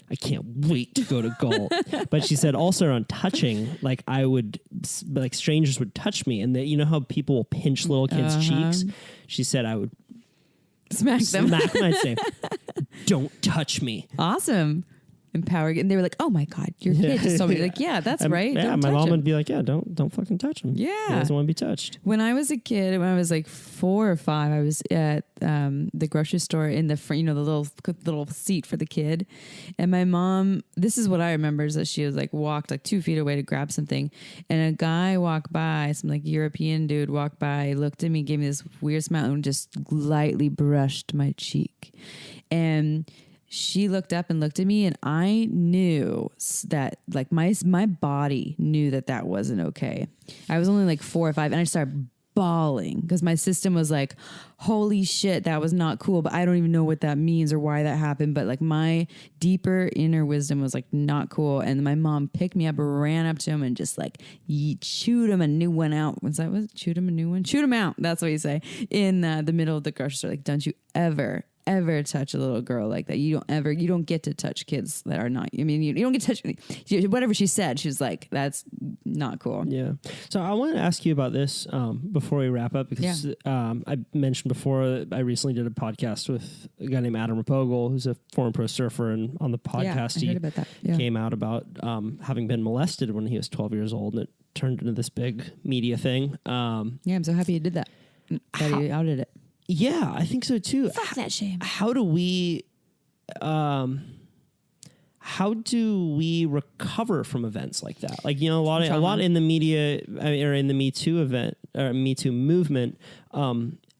I can't wait to go to Galt. But she said also around touching, like strangers would touch me, and you know how people will pinch little kids' cheeks? She said I would smack them. I'd say, don't touch me. Awesome. Empowering. And they were like, oh my God, your kid just told me. Like, yeah, that's right. Yeah, my mom would be like, yeah, don't fucking touch him. Yeah. He doesn't want to be touched. When I was a kid, when I was like 4 or 5, I was at the grocery store in the front, the little seat for the kid. And my mom, this is what I remember, is that she was like walked like 2 feet away to grab something. And a guy walked by, some like European dude walked by, looked at me, gave me this weird smile and just lightly brushed my cheek. And she looked up and looked at me, and I knew that, like, my body knew that wasn't okay. I was only like 4 or 5, and I started bawling because my system was like, holy shit, that was not cool, but I don't even know what that means or why that happened. But like my deeper inner wisdom was like not cool. And my mom picked me up, ran up to him and just like chewed him a new one out. Was that what? Chewed him a new one? Chewed him out. That's what you say in the middle of the grocery store. Like, don't you ever touch a little girl like that. You don't get to touch kids that are not, I mean, you don't get to touch, whatever she said, she was like, that's not cool. Yeah. So I want to ask you about this before we wrap up, because I mentioned before that I recently did a podcast with a guy named Adam Rapogel, who's a former pro surfer, and on the podcast I heard about that. Yeah. came out about having been molested when he was 12 years old, and it turned into this big media thing. I'm so happy you did that. That you outed it. Yeah, I think so too. Fuck that shame. How do we recover from events like that? Like, a lot in the media, or in the Me Too event or Me Too movement.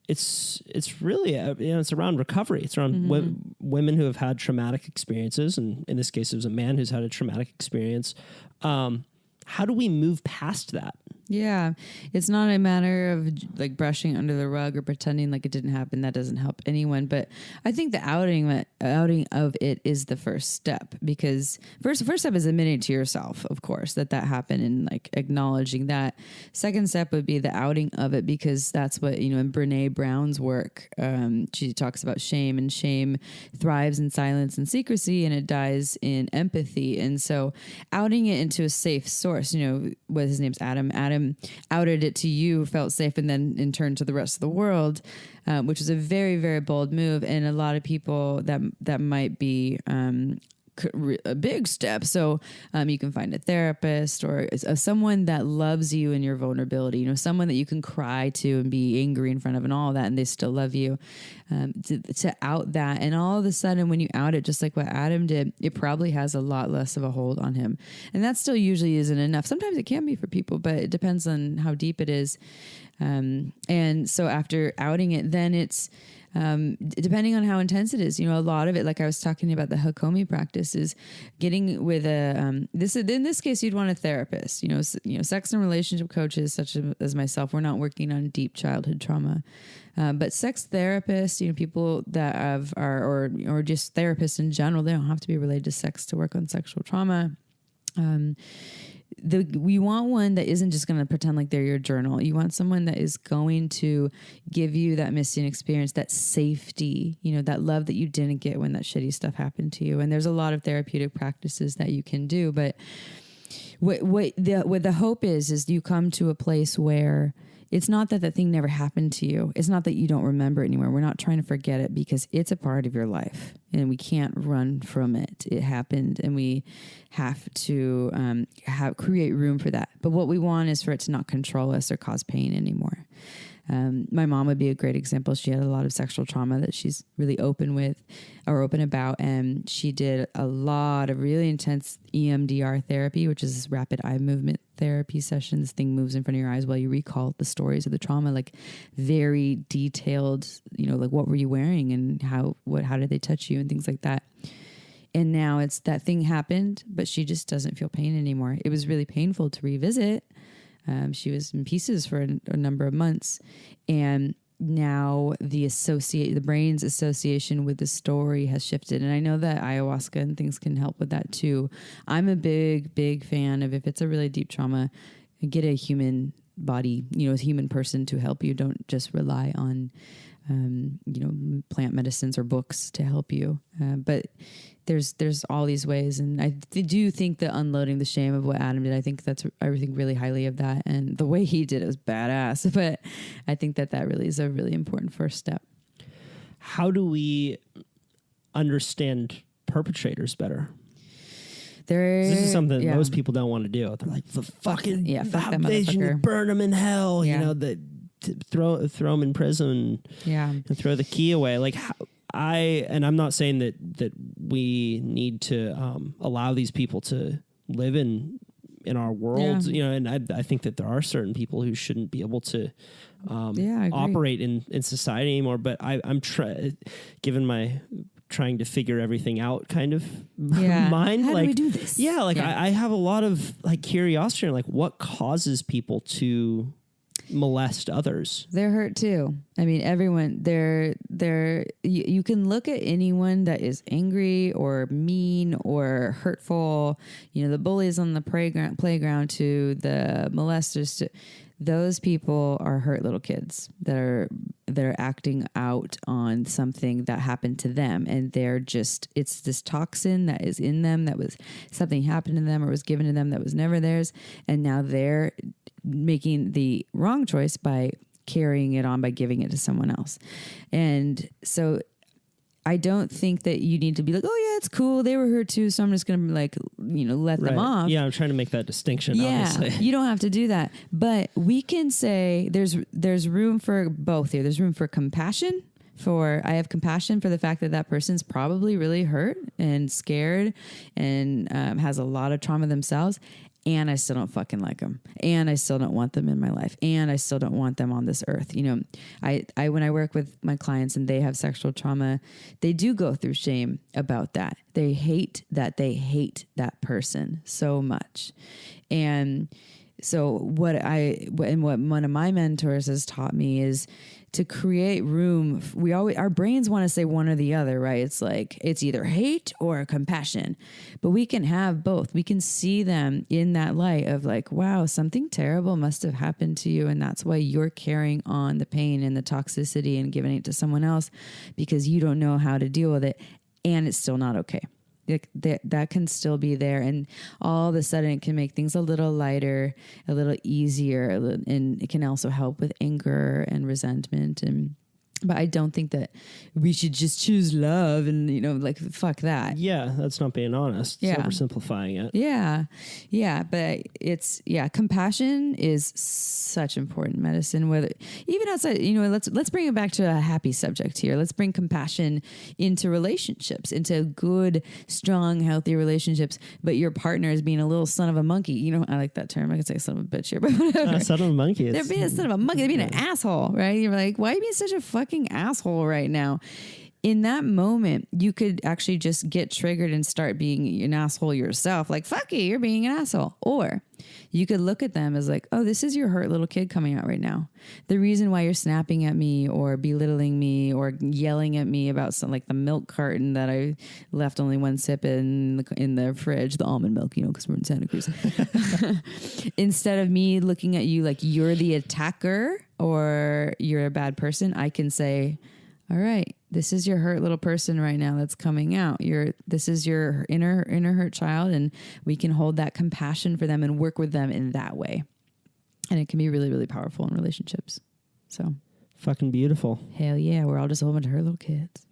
It's really it's around recovery. It's around women who have had traumatic experiences, and in this case, it was a man who's had a traumatic experience. How do we move past that? Yeah, it's not a matter of like brushing under the rug or pretending like it didn't happen. That doesn't help anyone. But I think the outing of it is the first step, because first step is admitting to yourself, of course, that happened, and like acknowledging that. Second step would be the outing of it, because that's what, in Brene Brown's work, she talks about shame, and shame thrives in silence and secrecy, and it dies in empathy. And so outing it into a safe source, what his name's Adam outed it to you, felt safe, and then in turn to the rest of the world, which is a very, very bold move. And a lot of people that might be a big step. So you can find a therapist or someone that loves you in your vulnerability, someone that you can cry to and be angry in front of and all that, and they still love you, to out that. And all of a sudden when you out it, just like what Adam did, it probably has a lot less of a hold on him. And that still usually isn't enough. Sometimes it can be for people, but it depends on how deep it is. And so after outing it, then it's, depending on how intense it is, a lot of it, like I was talking about the Hakomi practice, is getting with in this case, you'd want a therapist, sex and relationship coaches such as myself. We're not working on deep childhood trauma, but sex therapists, people that or just therapists in general, they don't have to be related to sex to work on sexual trauma. We want one that isn't just going to pretend like they're your journal. You want someone that is going to give you that missing experience, that safety, that love that you didn't get when that shitty stuff happened to you. And there's a lot of therapeutic practices that you can do. But what the hope is you come to a place where it's not that the thing never happened to you. It's not that you don't remember it anymore. We're not trying to forget it, because it's a part of your life and we can't run from it. It happened, and we have to create room for that. But what we want is for it to not control us or cause pain anymore. My mom would be a great example. She had a lot of sexual trauma that she's really open about. And she did a lot of really intense EMDR therapy, which is this rapid eye movement therapy session. This thing moves in front of your eyes while you recall the stories of the trauma, like very detailed, like what were you wearing and how did they touch you and things like that. And now it's that thing happened, but she just doesn't feel pain anymore. It was really painful to revisit. She was in pieces for a number of months, and now the brain's association with the story has shifted. And I know that ayahuasca and things can help with that too. I'm a big, big fan of, if it's a really deep trauma, get a human body, a human person to help you. Don't just rely on, plant medicines or books to help you. But there's all these ways. And I do think that unloading the shame of what Adam did, I think really highly of that. And the way he did it was badass. But I think that really is a really important first step. How do we understand perpetrators better? This is something most people don't want to do. They're like, fuck that motherfucker. Burn them in hell. Yeah. Throw them in prison. Yeah. And throw the key away. Like, I'm not saying that we need to allow these people to live in our world, and I think that there are certain people who shouldn't be able to operate in society anymore. But I'm given my trying to figure everything out kind of mind. How do we do this? I have a lot of like curiosity, like what causes people to molest others. They're hurt too. I mean, everyone, you can look at anyone that is angry or mean or hurtful, the bullies on the playground to the molesters to, those people are hurt little kids that are acting out on something that happened to them. And it's this toxin that is in them, that was something happened to them or was given to them that was never theirs. And now they're making the wrong choice by carrying it on, by giving it to someone else. And so I don't think that you need to be like, oh yeah, it's cool, they were hurt too, so I'm just gonna let them off. Yeah, I'm trying to make that distinction. Yeah, obviously. You don't have to do that, but we can say there's room for both here. There's room for compassion. I have compassion for the fact that person's probably really hurt and scared and has a lot of trauma themselves. And I still don't fucking like them. And I still don't want them in my life. And I still don't want them on this earth. I when I work with my clients and they have sexual trauma, they do go through shame about that. They hate that person so much. And so what one of my mentors has taught me is to create room. Our brains want to say one or the other, right? It's like, it's either hate or compassion, but we can have both. We can see them in that light of like, wow, something terrible must have happened to you. And that's why you're carrying on the pain and the toxicity and giving it to someone else because you don't know how to deal with it. And it's still not okay. That can still be there, and all of a sudden it can make things a little lighter, a little easier, and it can also help with anger and resentment. But I don't think that we should just choose love and, fuck that. Yeah, that's not being honest. It's oversimplifying it. Yeah. But compassion is such important medicine, whether even outside, let's bring it back to a happy subject here. Let's bring compassion into relationships, into good, strong, healthy relationships. But your partner is being a little son of a monkey. I like that term. I could say son of a bitch here, but whatever. Son of a monkey. They're being a son of a monkey. They're being an asshole, right? You're like, why are you being such a fucking asshole right now? In that moment, you could actually just get triggered and start being an asshole yourself. Like, fuck you, you're being an asshole. Or you could look at them as like, oh, this is your hurt little kid coming out right now. The reason why you're snapping at me or belittling me or yelling at me about something like the milk carton that I left only one sip in the fridge, the almond milk, because we're in Santa Cruz. Instead of me looking at you like you're the attacker or you're a bad person, I can say, all right, this is your hurt little person right now that's coming out. This is your inner hurt child, and we can hold that compassion for them and work with them in that way. And it can be really, really powerful in relationships. So fucking beautiful. Hell yeah, we're all just a whole bunch of hurt little kids.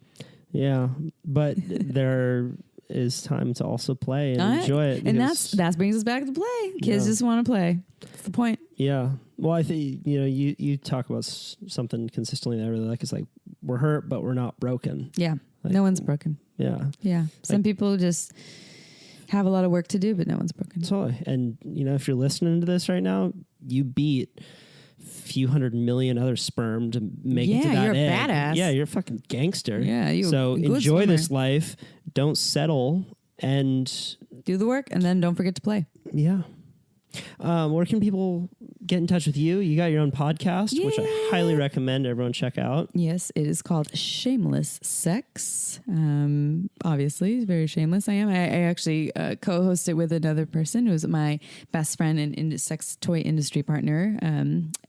Yeah, but there is time to also play and enjoy it. And that brings us back to play. Kids just want to play. That's the point. Yeah. Well, I think, you talk about something consistently that I really like. It's like, we're hurt, but we're not broken. Yeah. Like, no one's broken. Yeah. Yeah. Some people just have a lot of work to do, but no one's broken. Totally. And, if you're listening to this right now, you beat a few 100 million other sperm to make it to that you're egg. A badass. Yeah, you're a fucking gangster. Yeah. So enjoy this life. Don't settle and do the work, and then don't forget to play. Yeah. Where can people get in touch with you? You got your own podcast, which I highly recommend everyone check out. Yes, it is called Shameless Sex. Obviously, it's very shameless. I am. I actually co-host it with another person who's my best friend and sex toy industry partner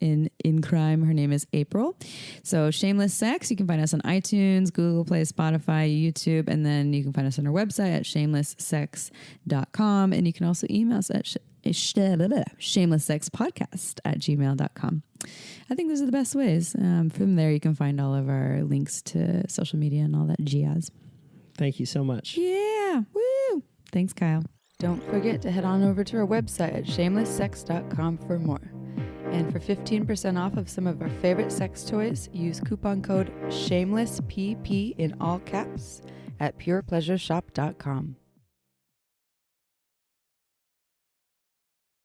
in crime. Her name is April. So Shameless Sex, you can find us on iTunes, Google Play, Spotify, YouTube, and then you can find us on our website at shamelesssex.com. And you can also email us at shamelesssexpodcast@gmail.com. I think those are the best ways. From there, you can find all of our links to social media and all that jazz. Thank you so much. Yeah. Woo. Thanks, Kyle. Don't forget to head on over to our website at shamelesssex.com for more. And for 15% off of some of our favorite sex toys, use coupon code SHAMELESSPP in all caps at purepleasureshop.com.